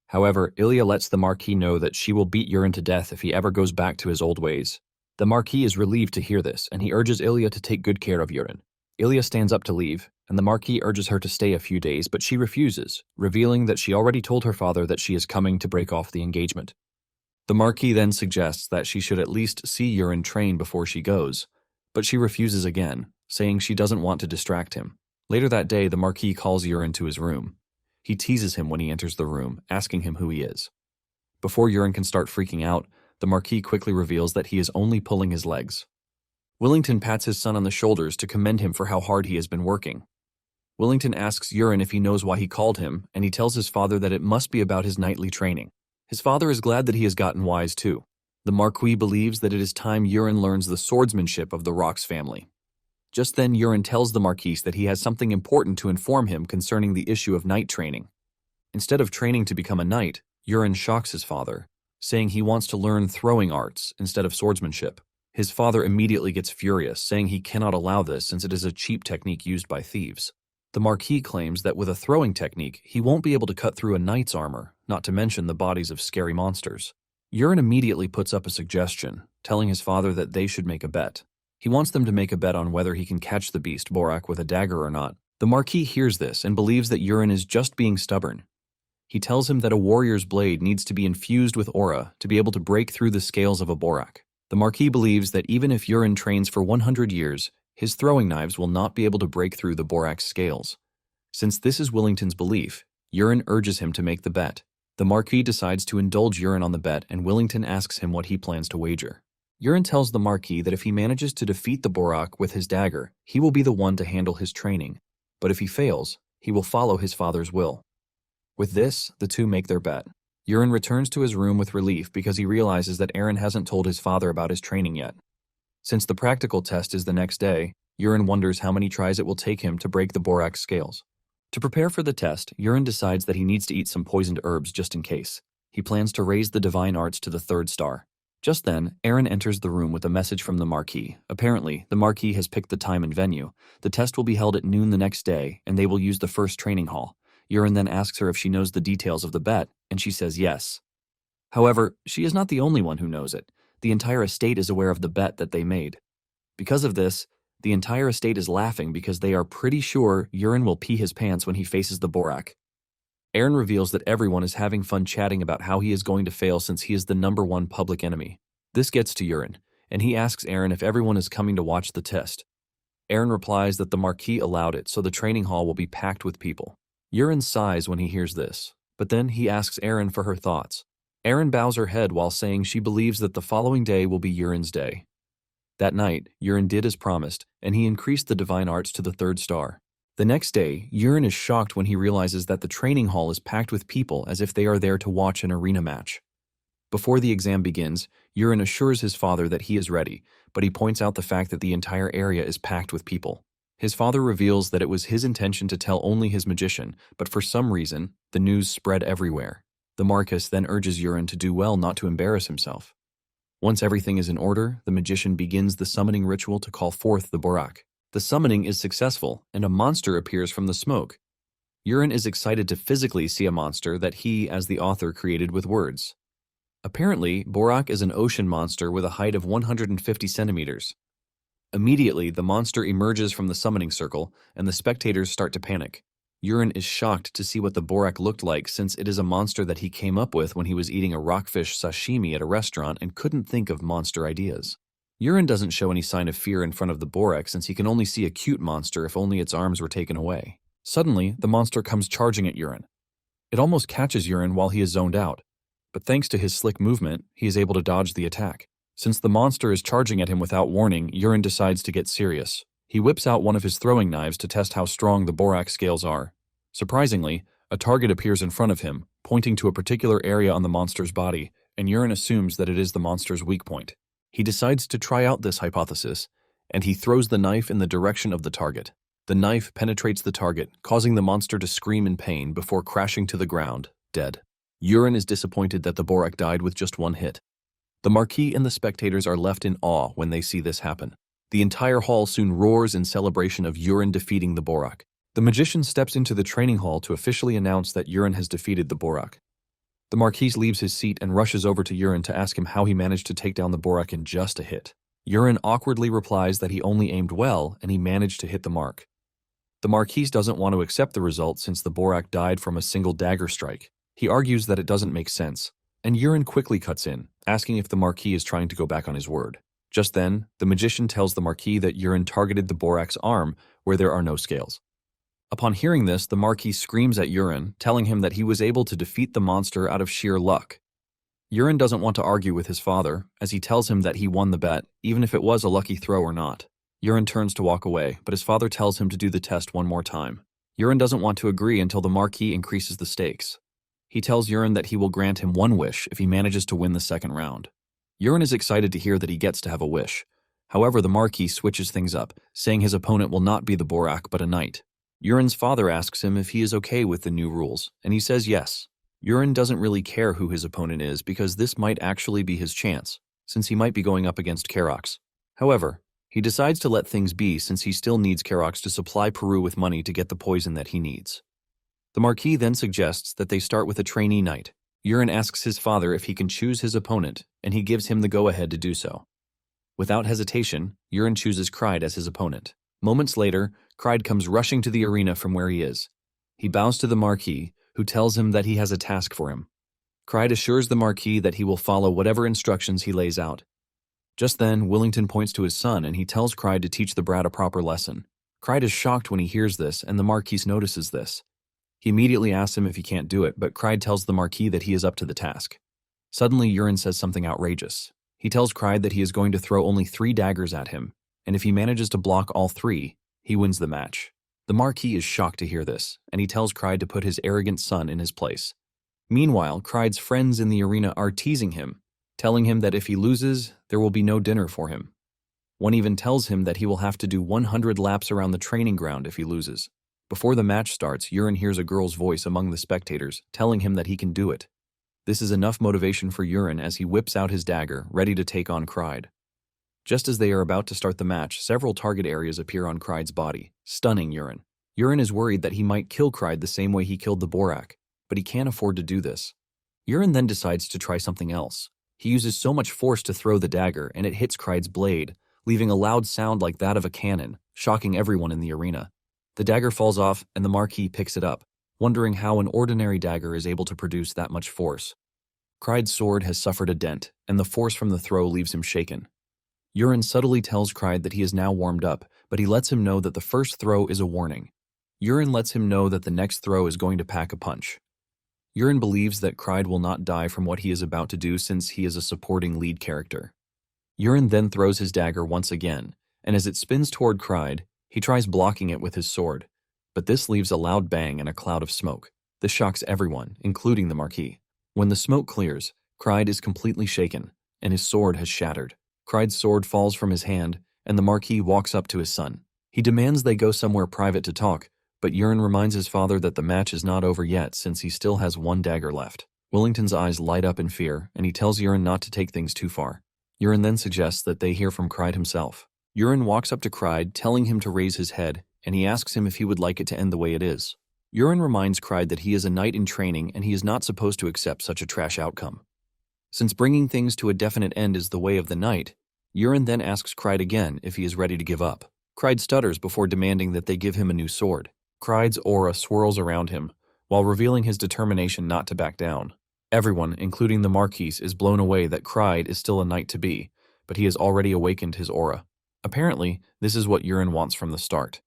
However, Ilya lets the Marquis know that she will beat Urine to death if he ever goes back to his old ways. The Marquis is relieved to hear this, and he urges Ilya to take good care of Urine. Ilya stands up to leave, and the Marquis urges her to stay a few days, but she refuses, revealing that she already told her father that she is coming to break off the engagement. The Marquis then suggests that she should at least see Urine train before she goes, but she refuses again, saying she doesn't want to distract him. Later that day, the Marquis calls Urine to his room. He teases him when he enters the room, asking him who he is. Before Urine can start freaking out, the Marquis quickly reveals that he is only pulling his legs. Willington pats his son on the shoulders to commend him for how hard he has been working. Willington asks Urine if he knows why he called him, and he tells his father that it must be about his nightly training. His father is glad that he has gotten wise too. The Marquis believes that it is time Urine learns the swordsmanship of the Rox family. Just then, Urine tells the Marquis that he has something important to inform him concerning the issue of knight training. Instead of training to become a knight, Urine shocks his father, saying he wants to learn throwing arts instead of swordsmanship. His father immediately gets furious, saying he cannot allow this since it is a cheap technique used by thieves. The Marquis claims that with a throwing technique, he won't be able to cut through a knight's armor, not to mention the bodies of scary monsters. Urine immediately puts up a suggestion, telling his father that they should make a bet. He wants them to make a bet on whether he can catch the beast Borak with a dagger or not. The Marquis hears this and believes that Urine is just being stubborn. He tells him that a warrior's blade needs to be infused with aura to be able to break through the scales of a Borak. The Marquis believes that even if Urine trains for 100 years, his throwing knives will not be able to break through the Borak's scales. Since this is Willington's belief, Urine urges him to make the bet. The Marquis decides to indulge Urine on the bet, and Willington asks him what he plans to wager. Urine tells the Marquis that if he manages to defeat the Borak with his dagger, he will be the one to handle his training, but if he fails, he will follow his father's will. With this, the two make their bet. Urine returns to his room with relief because he realizes that Aaron hasn't told his father about his training yet. Since the practical test is the next day, Urine wonders how many tries it will take him to break the Borak's scales. To prepare for the test, Urine decides that he needs to eat some poisoned herbs just in case. He plans to raise the divine arts to the 3rd star. Just then, Aaron enters the room with a message from the Marquis. Apparently, the Marquis has picked the time and venue. The test will be held at noon the next day, and they will use the first training hall. Urine then asks her if she knows the details of the bet, and she says yes. However, she is not the only one who knows it. The entire estate is aware of the bet that they made. Because of this, the entire estate is laughing because they are pretty sure Urine will pee his pants when he faces the Borak. Aaron reveals that everyone is having fun chatting about how he is going to fail since he is the #1 public enemy. This gets to Urine, and he asks Aaron if everyone is coming to watch the test. Aaron replies that the Marquis allowed it, so the training hall will be packed with people. Urine sighs when he hears this, but then he asks Aaron for her thoughts. Aaron bows her head while saying she believes that the following day will be Urine's day. That night, Urine did as promised, and he increased the divine arts to the 3rd star. The next day, Urine is shocked when he realizes that the training hall is packed with people as if they are there to watch an arena match. Before the exam begins, Urine assures his father that he is ready, but he points out the fact that the entire area is packed with people. His father reveals that it was his intention to tell only his magician, but for some reason, the news spread everywhere. The Marquis then urges Urine to do well not to embarrass himself. Once everything is in order, the magician begins the summoning ritual to call forth the Borak. The summoning is successful, and a monster appears from the smoke. Urine is excited to physically see a monster that he, as the author, created with words. Apparently, Borak is an ocean monster with a height of 150 centimeters. Immediately, the monster emerges from the summoning circle, and the spectators start to panic. Urine is shocked to see what the Borak looked like since it is a monster that he came up with when he was eating a rockfish sashimi at a restaurant and couldn't think of monster ideas. Urine doesn't show any sign of fear in front of the Borak since he can only see a cute monster if only its arms were taken away. Suddenly, the monster comes charging at Urine. It almost catches Urine while he is zoned out, but thanks to his slick movement, he is able to dodge the attack. Since the monster is charging at him without warning, Urine decides to get serious. He whips out one of his throwing knives to test how strong the Borak scales are. Surprisingly, a target appears in front of him, pointing to a particular area on the monster's body, and Urine assumes that it is the monster's weak point. He decides to try out this hypothesis, and he throws the knife in the direction of the target. The knife penetrates the target, causing the monster to scream in pain before crashing to the ground, dead. Urine is disappointed that the Borak died with just one hit. The Marquis and the spectators are left in awe when they see this happen. The entire hall soon roars in celebration of Urine defeating the Borak. The magician steps into the training hall to officially announce that Urine has defeated the Borak. The Marquis leaves his seat and rushes over to Urine to ask him how he managed to take down the Borak in just a hit. Urine awkwardly replies that he only aimed well and he managed to hit the mark. The Marquis doesn't want to accept the result since the Borak died from a single dagger strike. He argues that it doesn't make sense, and Urine quickly cuts in, asking if the Marquis is trying to go back on his word. Just then, the magician tells the Marquis that Urine targeted the Borak's arm where there are no scales. Upon hearing this, the Marquis screams at Urine, telling him that he was able to defeat the monster out of sheer luck. Urine doesn't want to argue with his father, as he tells him that he won the bet, even if it was a lucky throw or not. Urine turns to walk away, but his father tells him to do the test one more time. Urine doesn't want to agree until the Marquis increases the stakes. He tells Urine that he will grant him one wish if he manages to win the second round. Urine is excited to hear that he gets to have a wish. However, the Marquis switches things up, saying his opponent will not be the Borak but a knight. Urine's father asks him if he is okay with the new rules, and he says yes. Urine doesn't really care who his opponent is because this might actually be his chance, since he might be going up against Karox. However, he decides to let things be since he still needs Karox to supply Peru with money to get the poison that he needs. The Marquis then suggests that they start with a trainee knight. Urine asks his father if he can choose his opponent, and he gives him the go-ahead to do so. Without hesitation, Urine chooses Kryde as his opponent. Moments later, Kryde comes rushing to the arena from where he is. He bows to the Marquis, who tells him that he has a task for him. Kryde assures the Marquis that he will follow whatever instructions he lays out. Just then, Willington points to his son and he tells Kryde to teach the brat a proper lesson. Kryde is shocked when he hears this, and the Marquis notices this. He immediately asks him if he can't do it, but Kryde tells the Marquis that he is up to the task. Suddenly, Urine says something outrageous. He tells Kryde that he is going to throw only 3 daggers at him, and if he manages to block all 3, he wins the match. The Marquis is shocked to hear this, and he tells Kryde to put his arrogant son in his place. Meanwhile, Kryde's friends in the arena are teasing him, telling him that if he loses, there will be no dinner for him. One even tells him that he will have to do 100 laps around the training ground if he loses. Before the match starts, Urine hears a girl's voice among the spectators, telling him that he can do it. This is enough motivation for Urine as he whips out his dagger, ready to take on Kryde. Just as they are about to start the match, several target areas appear on Kryde's body, stunning Urine. Urine is worried that he might kill Kryde the same way he killed the Borak, but he can't afford to do this. Urine then decides to try something else. He uses so much force to throw the dagger, and it hits Kryde's blade, leaving a loud sound like that of a cannon, shocking everyone in the arena. The dagger falls off, and the Marquis picks it up, wondering how an ordinary dagger is able to produce that much force. Kryde's sword has suffered a dent, and the force from the throw leaves him shaken. Urine subtly tells Kryde that he is now warmed up, but he lets him know that the first throw is a warning. Urine lets him know that the next throw is going to pack a punch. Urine believes that Kryde will not die from what he is about to do since he is a supporting lead character. Urine then throws his dagger once again, and as it spins toward Kryde, he tries blocking it with his sword, but this leaves a loud bang and a cloud of smoke. This shocks everyone, including the Marquis. When the smoke clears, Kryde is completely shaken, and his sword has shattered. Kryde's sword falls from his hand, and the Marquis walks up to his son. He demands they go somewhere private to talk, but Urine reminds his father that the match is not over yet since he still has 1 dagger left. Willington's eyes light up in fear, and he tells Urine not to take things too far. Urine then suggests that they hear from Kryde himself. Urine walks up to Kryde, telling him to raise his head, and he asks him if he would like it to end the way it is. Urine reminds Kryde that he is a knight in training and he is not supposed to accept such a trash outcome. Since bringing things to a definite end is the way of the knight, Urine then asks Kryde again if he is ready to give up. Kryde stutters before demanding that they give him a new sword. Kryde's aura swirls around him, while revealing his determination not to back down. Everyone, including the Marquis, is blown away that Kryde is still a knight-to-be, but he has already awakened his aura. Apparently, this is what Urine wants from the start.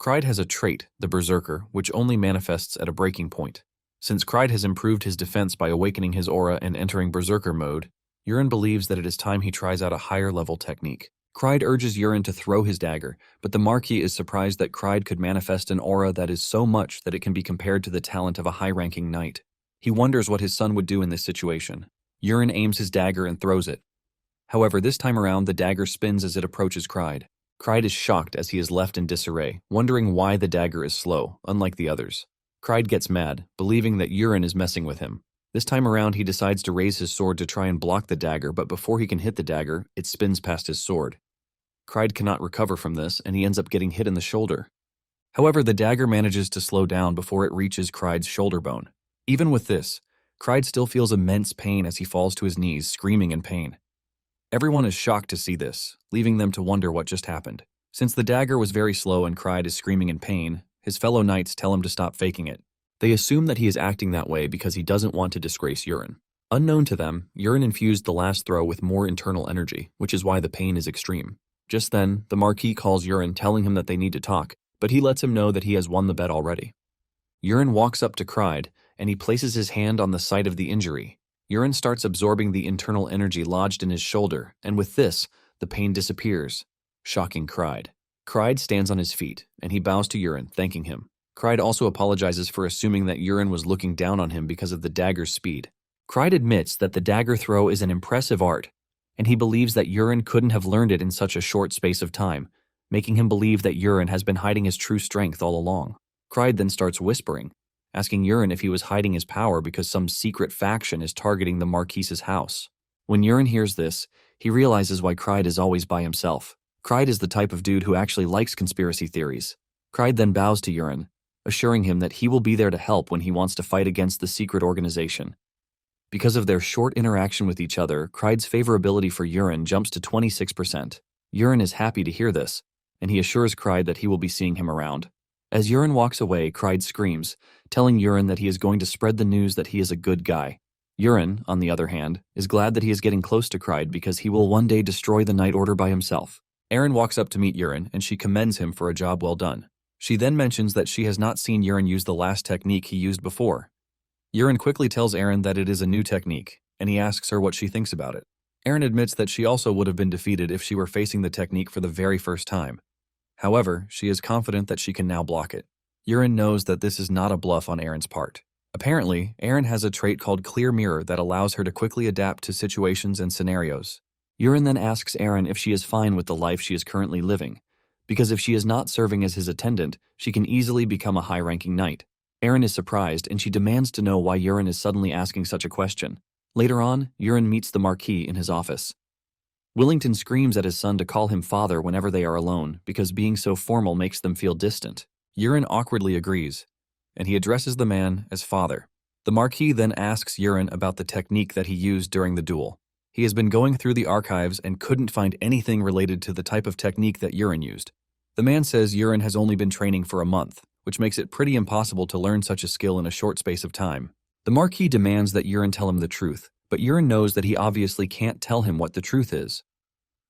Kryde has a trait, the Berserker, which only manifests at a breaking point. Since Kryde has improved his defense by awakening his aura and entering Berserker mode, Urine believes that it is time he tries out a higher-level technique. Kryde urges Urine to throw his dagger, but the Marquis is surprised that Kryde could manifest an aura that is so much that it can be compared to the talent of a high-ranking knight. He wonders what his son would do in this situation. Urine aims his dagger and throws it. However, this time around, the dagger spins as it approaches Kryde. Kryde is shocked as he is left in disarray, wondering why the dagger is slow, unlike the others. Kryde gets mad, believing that Urine is messing with him. This time around, he decides to raise his sword to try and block the dagger, but before he can hit the dagger, it spins past his sword. Kryde cannot recover from this, and he ends up getting hit in the shoulder. However, the dagger manages to slow down before it reaches Kryde's shoulder bone. Even with this, Kryde still feels immense pain as he falls to his knees, screaming in pain. Everyone is shocked to see this, leaving them to wonder what just happened. Since the dagger was very slow and Kryde is screaming in pain, his fellow knights tell him to stop faking it. They assume that he is acting that way because he doesn't want to disgrace Urine. Unknown to them, Urine infused the last throw with more internal energy, which is why the pain is extreme. Just then, the Marquis calls Urine, telling him that they need to talk, but he lets him know that he has won the bet already. Urine walks up to Kryde, and he places his hand on the site of the injury. Urine starts absorbing the internal energy lodged in his shoulder, and with this, the pain disappears, shocking Kryde. Kryde stands on his feet, and he bows to Urine, thanking him. Cried also apologizes for assuming that Yurin was looking down on him because of the dagger's speed. Cried admits that the dagger throw is an impressive art, and he believes that Yurin couldn't have learned it in such a short space of time, making him believe that Yurin has been hiding his true strength all along. Cried then starts whispering, asking Yurin if he was hiding his power because some secret faction is targeting the Marquise's house. When Yurin hears this, he realizes why Cried is always by himself. Cried is the type of dude who actually likes conspiracy theories. Cried then bows to Yurin, assuring him that he will be there to help when he wants to fight against the secret organization. Because of their short interaction with each other, Cried's favorability for Yurin jumps to 26%. Yurin is happy to hear this, and he assures Cried that he will be seeing him around. As Yurin walks away, Cried screams, telling Yurin that he is going to spread the news that he is a good guy. Yurin, on the other hand, is glad that he is getting close to Cried because he will one day destroy the Night Order by himself. Eren walks up to meet Yurin, and she commends him for a job well done. She then mentions that she has not seen Yurin use the last technique he used before. Yurin quickly tells Eren that it is a new technique, and he asks her what she thinks about it. Eren admits that she also would have been defeated if she were facing the technique for the very first time. However, she is confident that she can now block it. Yurin knows that this is not a bluff on Eren's part. Apparently, Eren has a trait called Clear Mirror that allows her to quickly adapt to situations and scenarios. Yurin then asks Eren if she is fine with the life she is currently living, because if she is not serving as his attendant, she can easily become a high-ranking knight. Eren is surprised, and she demands to know why Yurin is suddenly asking such a question. Later on, Yurin meets the Marquis in his office. Willington screams at his son to call him father whenever they are alone, because being so formal makes them feel distant. Yurin awkwardly agrees, and he addresses the man as father. The Marquis then asks Yurin about the technique that he used during the duel. He has been going through the archives and couldn't find anything related to the type of technique that Yurin used. The man says Yurin has only been training for a month, which makes it pretty impossible to learn such a skill in a short space of time. The Marquis demands that Yurin tell him the truth, but Yurin knows that he obviously can't tell him what the truth is.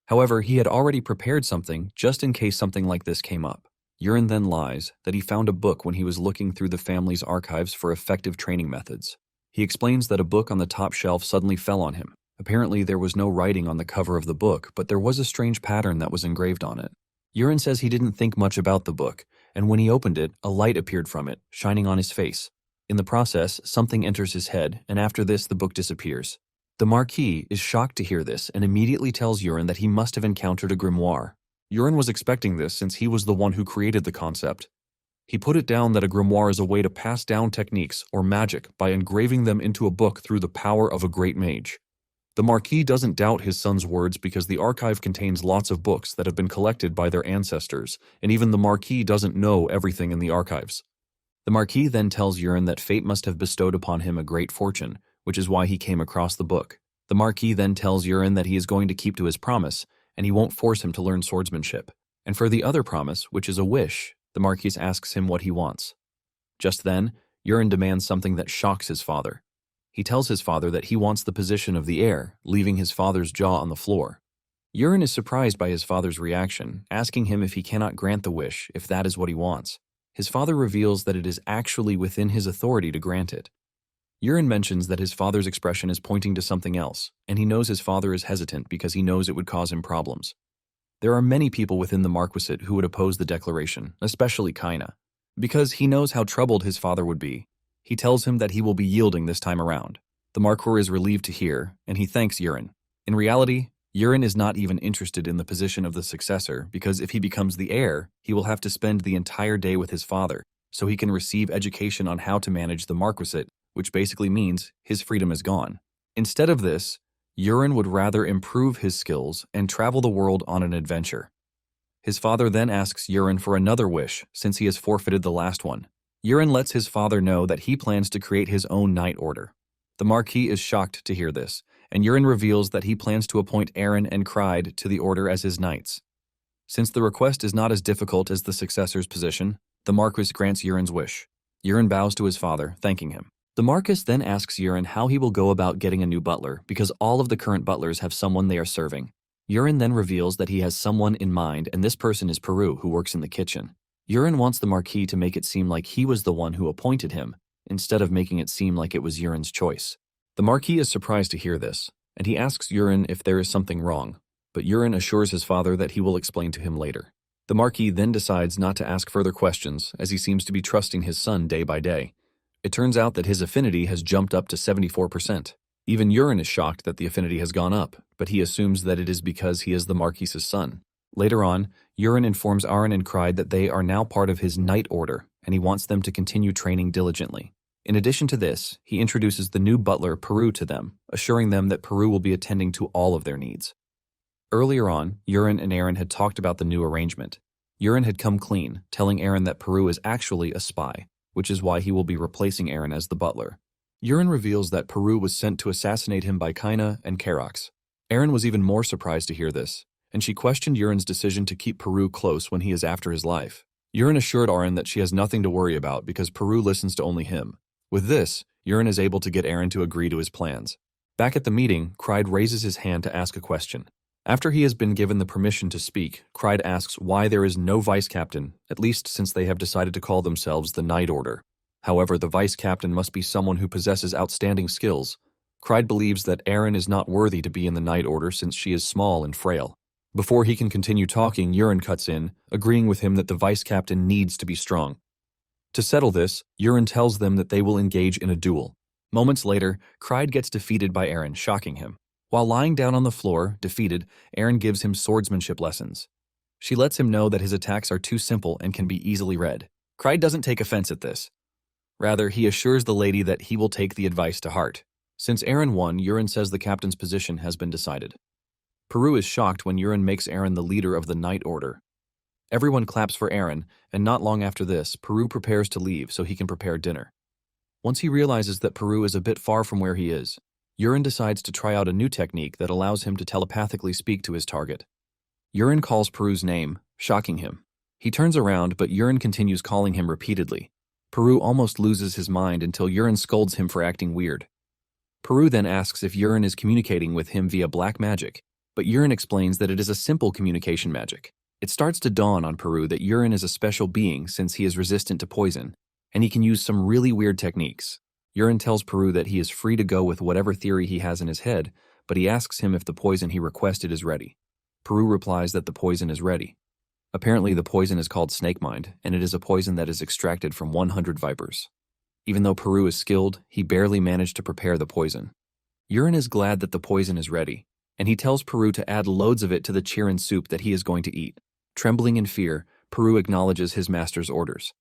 However, he had already prepared something just in case something like this came up. Yurin then lies that he found a book when he was looking through the family's archives for effective training methods. He explains that a book on the top shelf suddenly fell on him. Apparently, there was no writing on the cover of the book, but there was a strange pattern that was engraved on it. Yurin says he didn't think much about the book, and when he opened it, a light appeared from it, shining on his face. In the process, something enters his head, and after this, the book disappears. The Marquis is shocked to hear this and immediately tells Yurin that he must have encountered a grimoire. Yurin was expecting this since he was the one who created the concept. He put it down that a grimoire is a way to pass down techniques or magic by engraving them into a book through the power of a great mage. The Marquis doesn't doubt his son's words because the archive contains lots of books that have been collected by their ancestors, and even the Marquis doesn't know everything in the archives. The Marquis then tells Yurin that fate must have bestowed upon him a great fortune, which is why he came across the book. The Marquis then tells Yurin that he is going to keep to his promise, and he won't force him to learn swordsmanship. And for the other promise, which is a wish, the Marquis asks him what he wants. Just then, Yurin demands something that shocks his father. He tells his father that he wants the position of the heir, leaving his father's jaw on the floor. Yurin is surprised by his father's reaction, asking him if he cannot grant the wish if that is what he wants. His father reveals that it is actually within his authority to grant it. Yurin mentions that his father's expression is pointing to something else, and he knows his father is hesitant because he knows it would cause him problems. There are many people within the Marquisate who would oppose the declaration, especially Kaina. Because he knows how troubled his father would be, he tells him that he will be yielding this time around. The Marquis is relieved to hear, and he thanks Yurin. In reality, Yurin is not even interested in the position of the successor because if he becomes the heir, he will have to spend the entire day with his father, so he can receive education on how to manage the Marquisate, which basically means his freedom is gone. Instead of this, Yurin would rather improve his skills and travel the world on an adventure. His father then asks Yurin for another wish since he has forfeited the last one. Yurin lets his father know that he plans to create his own Night Order. The Marquis is shocked to hear this, and Yurin reveals that he plans to appoint Eren and Cried to the Order as his knights. Since the request is not as difficult as the successor's position, the Marquis grants Yurin's wish. Yurin bows to his father, thanking him. The Marquis then asks Yurin how he will go about getting a new butler because all of the current butlers have someone they are serving. Yurin then reveals that he has someone in mind, and this person is Peru, who works in the kitchen. Yurin wants the Marquis to make it seem like he was the one who appointed him, instead of making it seem like it was Yurin's choice. The Marquis is surprised to hear this, and he asks Yurin if there is something wrong, but Yurin assures his father that he will explain to him later. The Marquis then decides not to ask further questions, as he seems to be trusting his son day by day. It turns out that his affinity has jumped up to 74%. Even Urien is shocked that the affinity has gone up, but he assumes that it is because he is the Marquis's son. Later on, Urien informs Aren and Kryde that they are now part of his Knight Order, and he wants them to continue training diligently. In addition to this, he introduces the new butler, Peru, to them, assuring them that Peru will be attending to all of their needs. Earlier on, Urien and Aren had talked about the new arrangement. Urien had come clean, telling Aren that Peru is actually a spy, which is why he will be replacing Aren as the butler. Urien reveals that Peru was sent to assassinate him by Kaina and Karox. Aren was even more surprised to hear this, and she questioned Urien's decision to keep Peru close when he is after his life. Urien assured Aren that she has nothing to worry about because Peru listens to only him. With this, Urien is able to get Aren to agree to his plans. Back at the meeting, Kryde raises his hand to ask a question. After he has been given the permission to speak, Kryde asks why there is no vice-captain, at least since they have decided to call themselves the Knight Order. However, the vice-captain must be someone who possesses outstanding skills. Kryde believes that Aren is not worthy to be in the Knight Order since she is small and frail. Before he can continue talking, Urien cuts in, agreeing with him that the vice-captain needs to be strong. To settle this, Urien tells them that they will engage in a duel. Moments later, Kryde gets defeated by Aren, shocking him. While lying down on the floor, defeated, Aren gives him swordsmanship lessons. She lets him know that his attacks are too simple and can be easily read. Kryde doesn't take offense at this. Rather, he assures the lady that he will take the advice to heart. Since Aren won, Urien says the captain's position has been decided. Peru is shocked when Urien makes Aren the leader of the Knight Order. Everyone claps for Aren, and not long after this, Peru prepares to leave so he can prepare dinner. Once he realizes that Peru is a bit far from where he is, Urien decides to try out a new technique that allows him to telepathically speak to his target. Urien calls Peru's name, shocking him. He turns around, but Urien continues calling him repeatedly. Peru almost loses his mind until Urien scolds him for acting weird. Peru then asks if Urien is communicating with him via black magic, but Urien explains that it is a simple communication magic. It starts to dawn on Peru that Urien is a special being since he is resistant to poison, and he can use some really weird techniques. Urien tells Peru that he is free to go with whatever theory he has in his head, but he asks him if the poison he requested is ready. Peru replies that the poison is ready. Apparently, the poison is called snake mind, and it is a poison that is extracted from 100 vipers. Even though Peru is skilled, he barely managed to prepare the poison. Urien is glad that the poison is ready, and he tells Peru to add loads of it to the chirin soup that he is going to eat. Trembling in fear, Peru acknowledges his master's orders.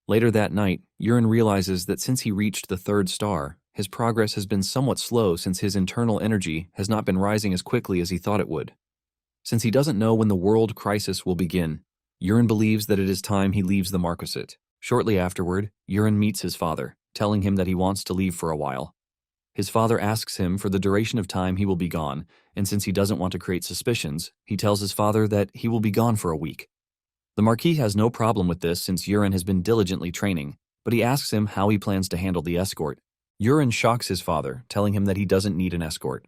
Later that night, Urien realizes that since he reached the 3rd star, his progress has been somewhat slow since his internal energy has not been rising as quickly as he thought it would. Since he doesn't know when the world crisis will begin, Urien believes that it is time he leaves the Marquisate. Shortly afterward, Urien meets his father, telling him that he wants to leave for a while. His father asks him for the duration of time he will be gone, and since he doesn't want to create suspicions, he tells his father that he will be gone for a week. The Marquis has no problem with this since Urien has been diligently training, but he asks him how he plans to handle the escort. Urien shocks his father, telling him that he doesn't need an escort.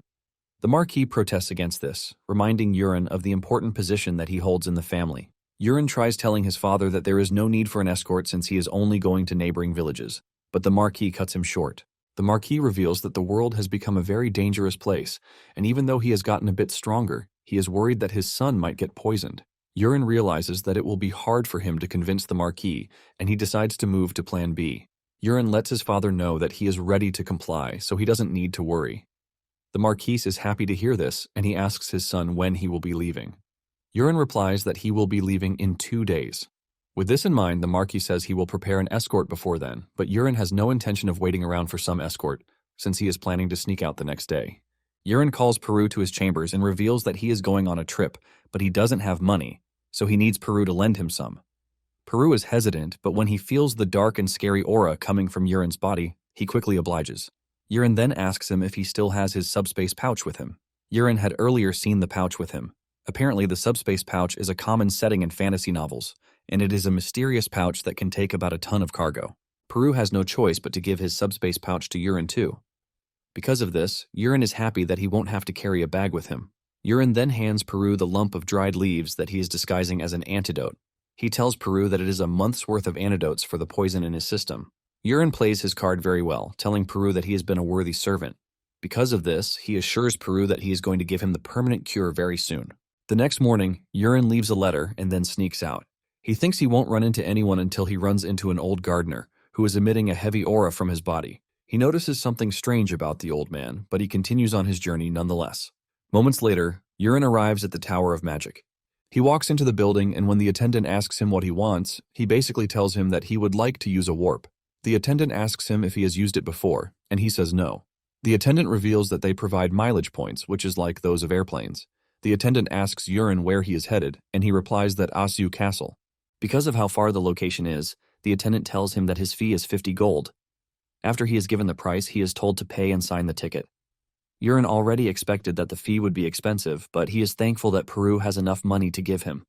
The Marquis protests against this, reminding Urien of the important position that he holds in the family. Urien tries telling his father that there is no need for an escort since he is only going to neighboring villages, but the Marquis cuts him short. The Marquis reveals that the world has become a very dangerous place, and even though he has gotten a bit stronger, he is worried that his son might get poisoned. Urien realizes that it will be hard for him to convince the Marquis, and he decides to move to Plan B. Urien lets his father know that he is ready to comply, so he doesn't need to worry. The Marquis is happy to hear this, and he asks his son when he will be leaving. Urien replies that he will be leaving in 2 days. With this in mind, the Marquis says he will prepare an escort before then, but Urien has no intention of waiting around for some escort, since he is planning to sneak out the next day. Urien calls Peru to his chambers and reveals that he is going on a trip, but he doesn't have money, so he needs Peru to lend him some. Peru is hesitant, but when he feels the dark and scary aura coming from Urien's body, he quickly obliges. Urien then asks him if he still has his subspace pouch with him. Urien had earlier seen the pouch with him. Apparently, the subspace pouch is a common setting in fantasy novels, and it is a mysterious pouch that can take about a ton of cargo. Peru has no choice but to give his subspace pouch to Urien too. Because of this, Urien is happy that he won't have to carry a bag with him. Urien then hands Peru the lump of dried leaves that he is disguising as an antidote. He tells Peru that it is a month's worth of antidotes for the poison in his system. Urien plays his card very well, telling Peru that he has been a worthy servant. Because of this, he assures Peru that he is going to give him the permanent cure very soon. The next morning, Urine leaves a letter and then sneaks out. He thinks he won't run into anyone until he runs into an old gardener, who is emitting a heavy aura from his body. He notices something strange about the old man, but he continues on his journey nonetheless. Moments later, Urine arrives at the Tower of Magic. He walks into the building, and when the attendant asks him what he wants, he basically tells him that he would like to use a warp. The attendant asks him if he has used it before, and he says no. The attendant reveals that they provide mileage points, which is like those of airplanes. The attendant asks Urine where he is headed, and he replies that Asura Castle. Because of how far the location is, the attendant tells him that his fee is 50 gold. After he is given the price, he is told to pay and sign the ticket. Urine already expected that the fee would be expensive, but he is thankful that Peru has enough money to give him.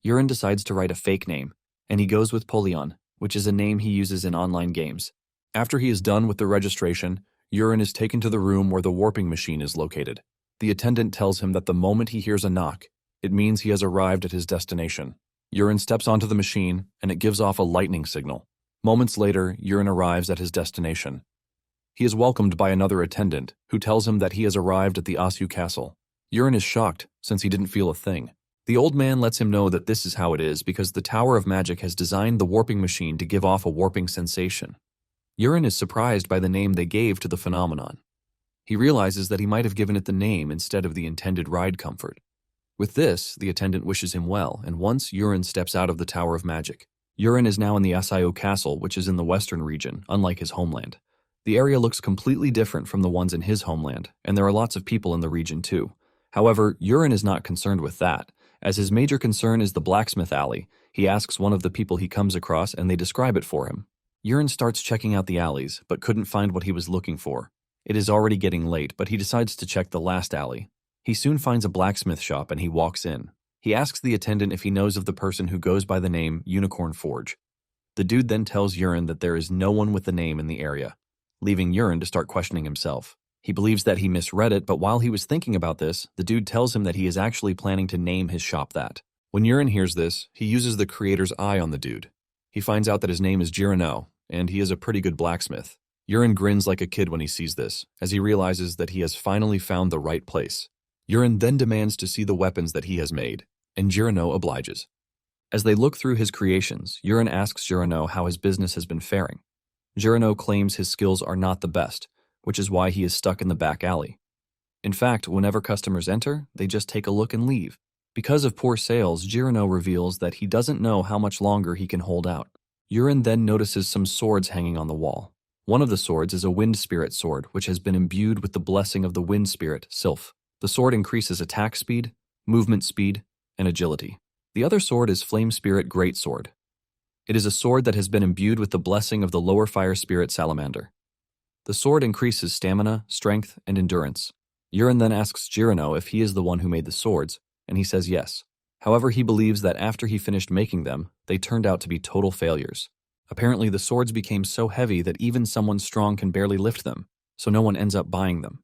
Urine decides to write a fake name, and he goes with Polion, which is a name he uses in online games. After he is done with the registration, Urine is taken to the room where the warping machine is located. The attendant tells him that the moment he hears a knock, it means he has arrived at his destination. Urine steps onto the machine, and it gives off a lightning signal. Moments later, Urine arrives at his destination. He is welcomed by another attendant, who tells him that he has arrived at the Asura Castle. Urine is shocked, since he didn't feel a thing. The old man lets him know that this is how it is because the Tower of Magic has designed the warping machine to give off a warping sensation. Urine is surprised by the name they gave to the phenomenon. He realizes that he might have given it the name instead of the intended ride comfort. With this, the attendant wishes him well, and once Urine steps out of the Tower of Magic. Urine is now in the Asura Castle, which is in the western region, unlike his homeland. The area looks completely different from the ones in his homeland, and there are lots of people in the region too. However, Urine is not concerned with that. As his major concern is the blacksmith alley, he asks one of the people he comes across and they describe it for him. Urine starts checking out the alleys, but couldn't find what he was looking for. It is already getting late, but he decides to check the last alley. He soon finds a blacksmith shop and he walks in. He asks the attendant if he knows of the person who goes by the name Unicorn Forge. The dude then tells Urine that there is no one with the name in the area, leaving Urine to start questioning himself. He believes that he misread it, but while he was thinking about this, the dude tells him that he is actually planning to name his shop that. When Urine hears this, he uses the creator's eye on the dude. He finds out that his name is Jirano, and he is a pretty good blacksmith. Urine grins like a kid when he sees this, as he realizes that he has finally found the right place. Urine then demands to see the weapons that he has made, and Jirano obliges. As they look through his creations, Urine asks Jirano how his business has been faring. Jirano claims his skills are not the best, which is why he is stuck in the back alley. In fact, whenever customers enter, they just take a look and leave. Because of poor sales, Jirano reveals that he doesn't know how much longer he can hold out. Urine then notices some swords hanging on the wall. One of the swords is a wind spirit sword, which has been imbued with the blessing of the wind spirit, Sylph. The sword increases attack speed, movement speed, and agility. The other sword is Flame Spirit Greatsword. It is a sword that has been imbued with the blessing of the lower fire spirit Salamander. The sword increases stamina, strength, and endurance. Urine then asks Jirano if he is the one who made the swords, and he says yes. However, he believes that after he finished making them, they turned out to be total failures. Apparently, the swords became so heavy that even someone strong can barely lift them, so no one ends up buying them.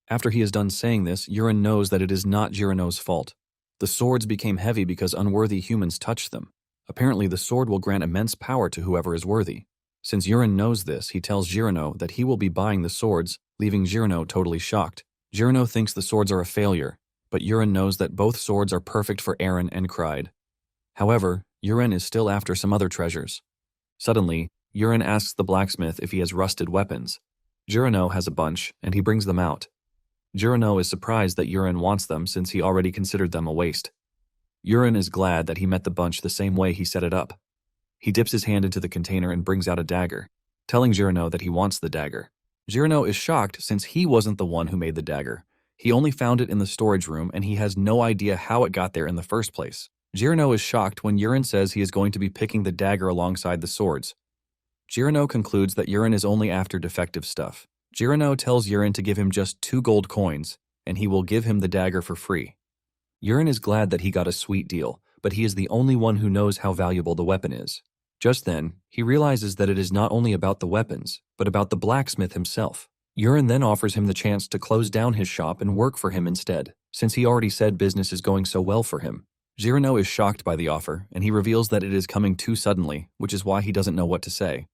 After he is done saying this, Urine knows that it is not Jirano's fault. The swords became heavy because unworthy humans touched them. Apparently, the sword will grant immense power to whoever is worthy. Since Urine knows this, he tells Jirano that he will be buying the swords, leaving Jirano totally shocked. Jirano thinks the swords are a failure, but Urine knows that both swords are perfect for Aaron and Cried. However, Urine is still after some other treasures. Suddenly, Urine asks the blacksmith if he has rusted weapons. Jirano has a bunch, and he brings them out. Jirano is surprised that Urine wants them since he already considered them a waste. Urine is glad that he met the bunch the same way he set it up. He dips his hand into the container and brings out a dagger, telling Jirano that he wants the dagger. Jirano is shocked since he wasn't the one who made the dagger. He only found it in the storage room and he has no idea how it got there in the first place. Jirano is shocked when Urine says he is going to be picking the dagger alongside the swords. Jirano concludes that Urine is only after defective stuff. Jirano tells Urine to give him just 2 gold coins, and he will give him the dagger for free. Urine is glad that he got a sweet deal, but he is the only one who knows how valuable the weapon is. Just then, he realizes that it is not only about the weapons, but about the blacksmith himself. Urine then offers him the chance to close down his shop and work for him instead, since he already said business is going so well for him. Jirano is shocked by the offer, and he reveals that it is coming too suddenly, which is why he doesn't know what to say.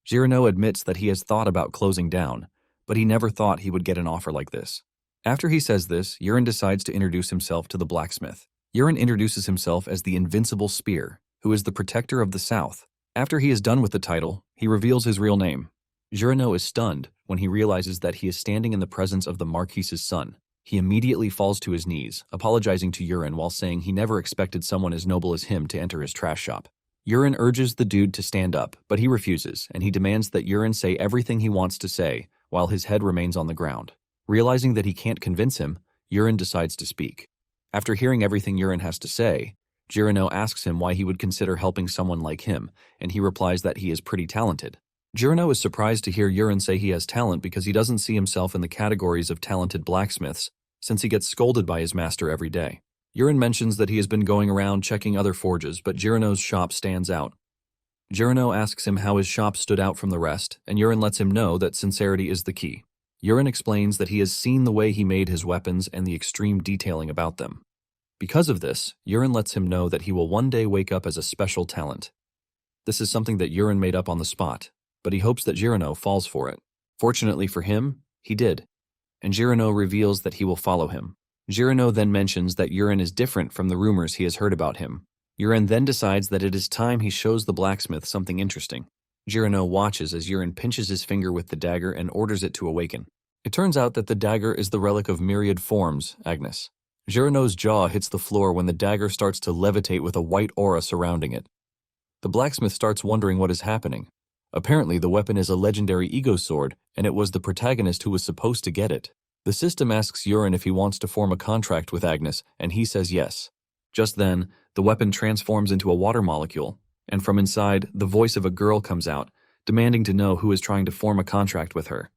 Jirano admits that he has thought about closing down, but he never thought he would get an offer like this. After he says this, Yurin decides to introduce himself to the blacksmith. Yurin introduces himself as the Invincible Spear, who is the protector of the South. After he is done with the title, he reveals his real name. Jurino is stunned when he realizes that he is standing in the presence of the Marquise's son. He immediately falls to his knees, apologizing to Yurin while saying he never expected someone as noble as him to enter his trash shop. Yurin urges the dude to stand up, but he refuses, and he demands that Yurin say everything he wants to say while his head remains on the ground. Realizing that he can't convince him, Yurin decides to speak. After hearing everything Yurin has to say, Jurino asks him why he would consider helping someone like him, and he replies that he is pretty talented. Jurino is surprised to hear Yurin say he has talent because he doesn't see himself in the categories of talented blacksmiths, since he gets scolded by his master every day. Yurin mentions that he has been going around checking other forges, but Jurino's shop stands out. Jurino asks him how his shop stood out from the rest, and Yurin lets him know that sincerity is the key. Yurin explains that he has seen the way he made his weapons and the extreme detailing about them. Because of this, Yurin lets him know that he will one day wake up as a special talent. This is something that Yurin made up on the spot, but he hopes that Jurino falls for it. Fortunately for him, he did, and Jurino reveals that he will follow him. Jurino then mentions that Yurin is different from the rumors he has heard about him. Yurin then decides that it is time he shows the blacksmith something interesting. Jurino watches as Yurin pinches his finger with the dagger and orders it to awaken. It turns out that the dagger is the relic of myriad forms, Agnes. Jurino's jaw hits the floor when the dagger starts to levitate with a white aura surrounding it. The blacksmith starts wondering what is happening. Apparently, the weapon is a legendary ego sword, and it was the protagonist who was supposed to get it. The system asks Yurin if he wants to form a contract with Agnes, and he says yes. Just then, the weapon transforms into a water molecule, and from inside, the voice of a girl comes out, demanding to know who is trying to form a contract with her.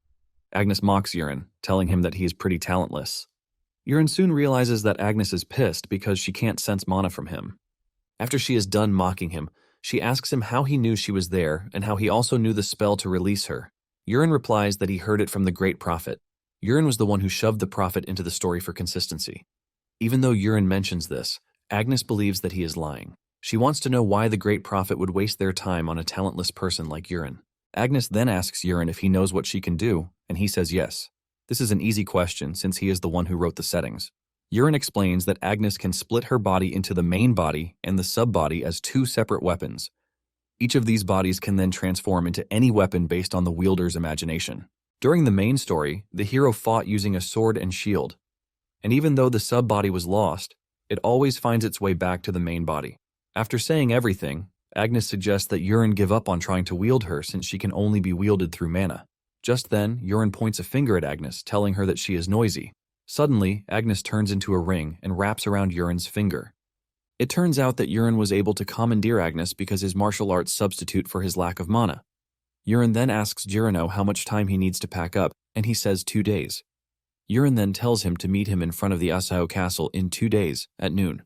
Agnes mocks Yurin, telling him that he is pretty talentless. Yurin soon realizes that Agnes is pissed because she can't sense mana from him. After she is done mocking him, she asks him how he knew she was there and how he also knew the spell to release her. Yurin replies that he heard it from the Great Prophet. Yurin was the one who shoved the Prophet into the story for consistency. Even though Yurin mentions this, Agnes believes that he is lying. She wants to know why the Great Prophet would waste their time on a talentless person like Yurin. Agnes then asks Yurin if he knows what she can do, and he says yes. This is an easy question since he is the one who wrote the settings. Yurin explains that Agnes can split her body into the main body and the sub-body as two separate weapons. Each of these bodies can then transform into any weapon based on the wielder's imagination. During the main story, the hero fought using a sword and shield, and even though the sub-body was lost, it always finds its way back to the main body. After saying everything, Agnes suggests that Yurin give up on trying to wield her since she can only be wielded through mana. Just then, Yurin points a finger at Agnes, telling her that she is noisy. Suddenly, Agnes turns into a ring and wraps around Yurin's finger. It turns out that Yurin was able to commandeer Agnes because his martial arts substitute for his lack of mana. Yurin then asks Jurino how much time he needs to pack up, and he says 2 days. Yurin then tells him to meet him in front of the Asao castle in 2 days, at noon.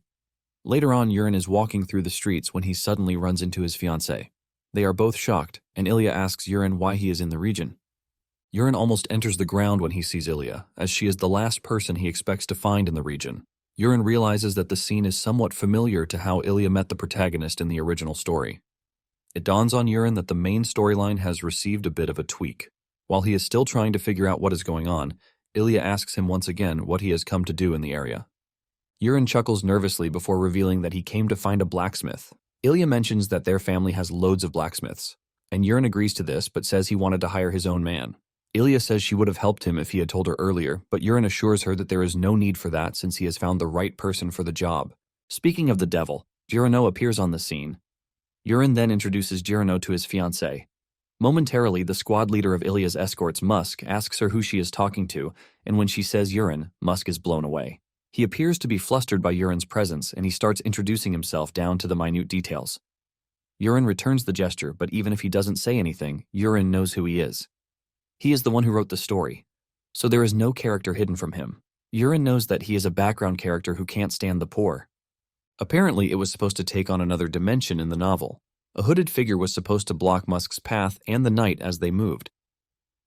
Later on, Yurin is walking through the streets when he suddenly runs into his fiancée. They are both shocked, and Ilya asks Yurin why he is in the region. Yurin almost enters the ground when he sees Ilya, as she is the last person he expects to find in the region. Yurin realizes that the scene is somewhat familiar to how Ilya met the protagonist in the original story. It dawns on Yurin that the main storyline has received a bit of a tweak. While he is still trying to figure out what is going on, Ilya asks him once again what he has come to do in the area. Yurin chuckles nervously before revealing that he came to find a blacksmith. Ilya mentions that their family has loads of blacksmiths, and Yurin agrees to this but says he wanted to hire his own man. Ilya says she would have helped him if he had told her earlier, but Yurin assures her that there is no need for that since he has found the right person for the job. Speaking of the devil, Jurino appears on the scene. Yurin then introduces Jurino to his fiancée. Momentarily, the squad leader of Ilya's escorts, Musk, asks her who she is talking to, and when she says Yurin, Musk is blown away. He appears to be flustered by Yurin's presence, and he starts introducing himself down to the minute details. Yurin returns the gesture, but even if he doesn't say anything, Yurin knows who he is. He is the one who wrote the story, so there is no character hidden from him. Yurin knows that he is a background character who can't stand the poor. Apparently, it was supposed to take on another dimension in the novel. A hooded figure was supposed to block Musk's path and the night as they moved.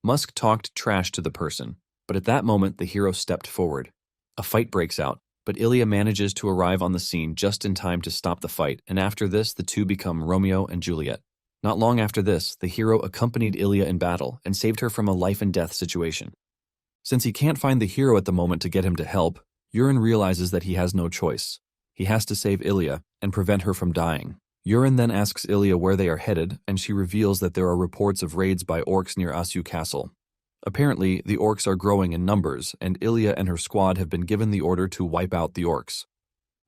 Musk talked trash to the person, but at that moment the hero stepped forward. A fight breaks out, but Ilya manages to arrive on the scene just in time to stop the fight, and after this the two become Romeo and Juliet. Not long after this, the hero accompanied Ilya in battle and saved her from a life-and-death situation. Since he can't find the hero at the moment to get him to help, Yurin realizes that he has no choice. He has to save Ilya and prevent her from dying. Yurin then asks Ilya where they are headed, and she reveals that there are reports of raids by orcs near Asu Castle. Apparently, the orcs are growing in numbers, and Ilya and her squad have been given the order to wipe out the orcs.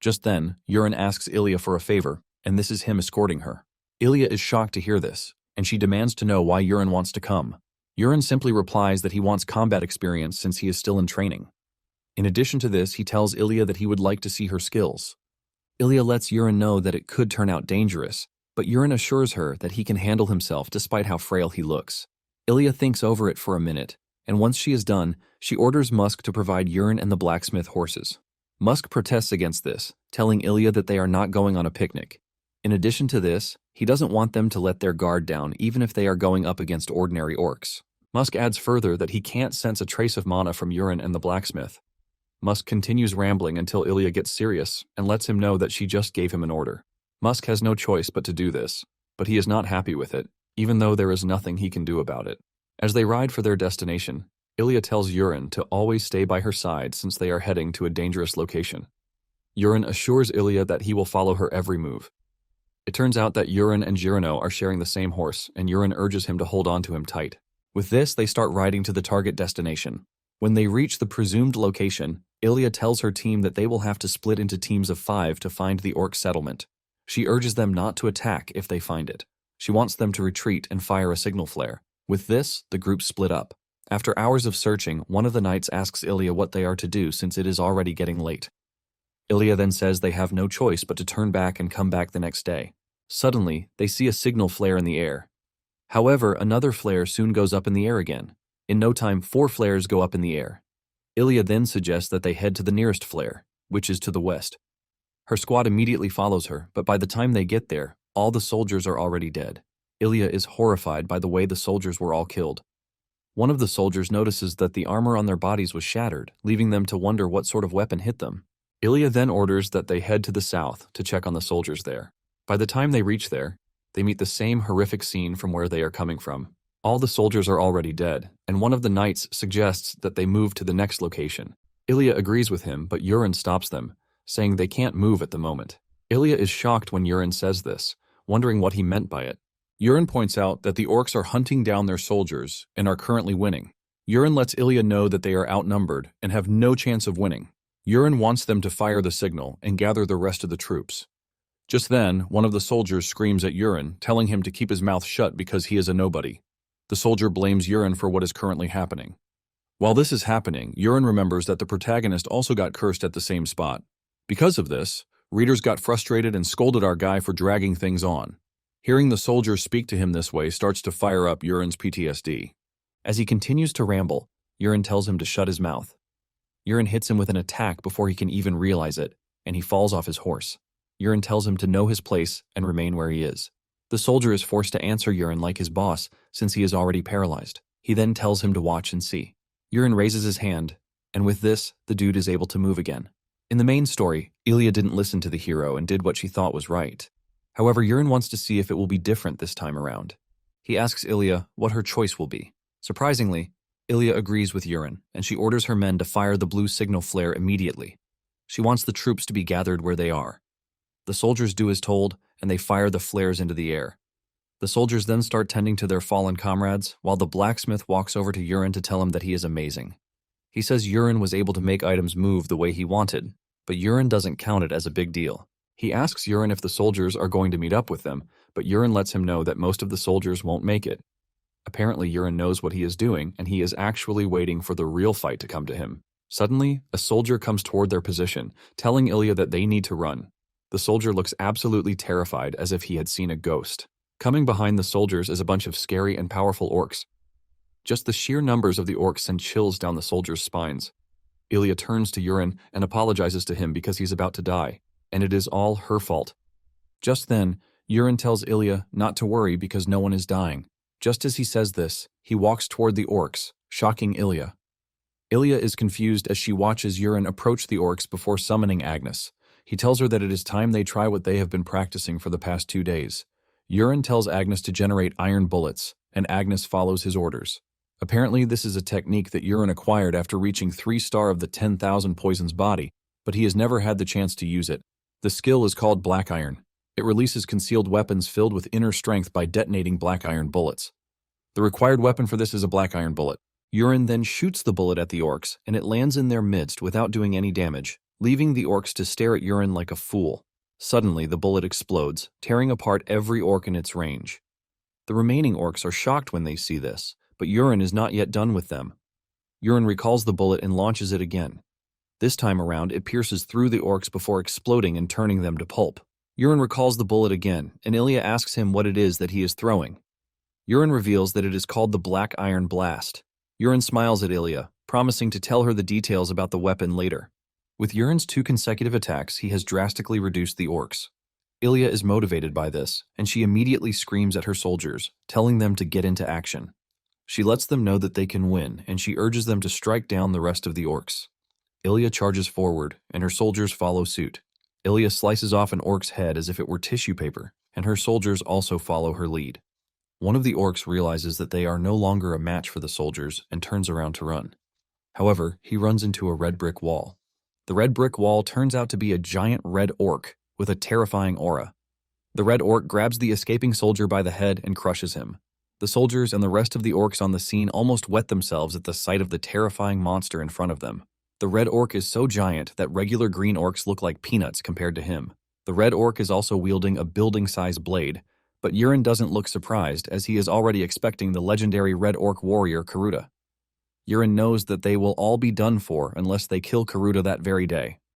Just then, Yurin asks Ilya for a favor, and this is him escorting her. Ilya is shocked to hear this, and she demands to know why Yurin wants to come. Yurin simply replies that he wants combat experience since he is still in training. In addition to this, he tells Ilya that he would like to see her skills. Ilya lets Yurin know that it could turn out dangerous, but Yurin assures her that he can handle himself despite how frail he looks. Ilya thinks over it for a minute, and once she is done, she orders Musk to provide Yurin and the blacksmith horses. Musk protests against this, telling Ilya that they are not going on a picnic. In addition to this, he doesn't want them to let their guard down even if they are going up against ordinary orcs. Musk adds further that he can't sense a trace of mana from Yurin and the blacksmith. Musk continues rambling until Ilya gets serious and lets him know that she just gave him an order. Musk has no choice but to do this, but he is not happy with it, even though there is nothing he can do about it. As they ride for their destination, Ilya tells Yurin to always stay by her side since they are heading to a dangerous location. Yurin assures Ilya that he will follow her every move. It turns out that Yurin and Jirano are sharing the same horse, and Yurin urges him to hold on to him tight. With this, they start riding to the target destination. When they reach the presumed location, Ilya tells her team that they will have to split into teams of 5 to find the orc settlement. She urges them not to attack if they find it. She wants them to retreat and fire a signal flare. With this, the group split up. After hours of searching, one of the knights asks Ilya what they are to do since it is already getting late. Ilya then says they have no choice but to turn back and come back the next day. Suddenly, they see a signal flare in the air. However, another flare soon goes up in the air again. In no time, 4 flares go up in the air. Ilya then suggests that they head to the nearest flare, which is to the west. Her squad immediately follows her, but by the time they get there, all the soldiers are already dead. Ilya is horrified by the way the soldiers were all killed. One of the soldiers notices that the armor on their bodies was shattered, leaving them to wonder what sort of weapon hit them. Ilya then orders that they head to the south to check on the soldiers there. By the time they reach there, they meet the same horrific scene from where they are coming from. All the soldiers are already dead, and one of the knights suggests that they move to the next location. Ilya agrees with him, but Yurin stops them, saying they can't move at the moment. Ilya is shocked when Yurin says this, wondering what he meant by it. Yurin points out that the orcs are hunting down their soldiers and are currently winning. Yurin lets Ilya know that they are outnumbered and have no chance of winning. Yurin wants them to fire the signal and gather the rest of the troops. Just then, one of the soldiers screams at Yurin, telling him to keep his mouth shut because he is a nobody. The soldier blames Yurin for what is currently happening. While this is happening, Yurin remembers that the protagonist also got cursed at the same spot. Because of this, readers got frustrated and scolded our guy for dragging things on. Hearing the soldier speak to him this way starts to fire up Yurin's PTSD. As he continues to ramble, Yurin tells him to shut his mouth. Yurin hits him with an attack before he can even realize it, and he falls off his horse. Yurin tells him to know his place and remain where he is. The soldier is forced to answer Yurin like his boss, since he is already paralyzed. He then tells him to watch and see. Yurin raises his hand, and with this, the dude is able to move again. In the main story, Ilya didn't listen to the hero and did what she thought was right. However, Yurin wants to see if it will be different this time around. He asks Ilya what her choice will be. Surprisingly, Ilya agrees with Yurin, and she orders her men to fire the blue signal flare immediately. She wants the troops to be gathered where they are. The soldiers do as told, and they fire the flares into the air. The soldiers then start tending to their fallen comrades, while the blacksmith walks over to Yurin to tell him that he is amazing. He says Yurin was able to make items move the way he wanted, but Yurin doesn't count it as a big deal. He asks Yurin if the soldiers are going to meet up with them, but Yurin lets him know that most of the soldiers won't make it. Apparently, Yurin knows what he is doing, and he is actually waiting for the real fight to come to him. Suddenly, a soldier comes toward their position, telling Ilya that they need to run. The soldier looks absolutely terrified, as if he had seen a ghost. Coming behind the soldiers is a bunch of scary and powerful orcs. Just the sheer numbers of the orcs send chills down the soldiers' spines. Ilya turns to Yurin and apologizes to him because he's about to die, and it is all her fault. Just then, Yurin tells Ilya not to worry because no one is dying. Just as he says this, he walks toward the orcs, shocking Ilya. Ilya is confused as she watches Yurin approach the orcs before summoning Agnes. He tells her that it is time they try what they have been practicing for the past 2 days. Yurin tells Agnes to generate iron bullets, and Agnes follows his orders. Apparently, this is a technique that Yurin acquired after reaching 3-star of the 10,000 Poison's body, but he has never had the chance to use it. The skill is called Black Iron. It releases concealed weapons filled with inner strength by detonating black iron bullets. The required weapon for this is a black iron bullet. Yurin then shoots the bullet at the orcs, and it lands in their midst without doing any damage, leaving the orcs to stare at Yurin like a fool. Suddenly, the bullet explodes, tearing apart every orc in its range. The remaining orcs are shocked when they see this, but Yurin is not yet done with them. Yurin recalls the bullet and launches it again. This time around, it pierces through the orcs before exploding and turning them to pulp. Yurin recalls the bullet again, and Ilya asks him what it is that he is throwing. Yurin reveals that it is called the Black Iron Blast. Yurin smiles at Ilya, promising to tell her the details about the weapon later. With Yurin's 2 consecutive attacks, he has drastically reduced the orcs. Ilya is motivated by this, and she immediately screams at her soldiers, telling them to get into action. She lets them know that they can win, and she urges them to strike down the rest of the orcs. Ilya charges forward, and her soldiers follow suit. Ilya slices off an orc's head as if it were tissue paper, and her soldiers also follow her lead. One of the orcs realizes that they are no longer a match for the soldiers and turns around to run. However, he runs into a red brick wall. The red brick wall turns out to be a giant red orc with a terrifying aura. The red orc grabs the escaping soldier by the head and crushes him. The soldiers and the rest of the orcs on the scene almost wet themselves at the sight of the terrifying monster in front of them. The red orc is so giant that regular green orcs look like peanuts compared to him. The red orc is also wielding a building-sized blade, but Yurin doesn't look surprised as he is already expecting the legendary red orc warrior Karuta. Yurin knows that they will all be done for unless they kill Karuta that very day.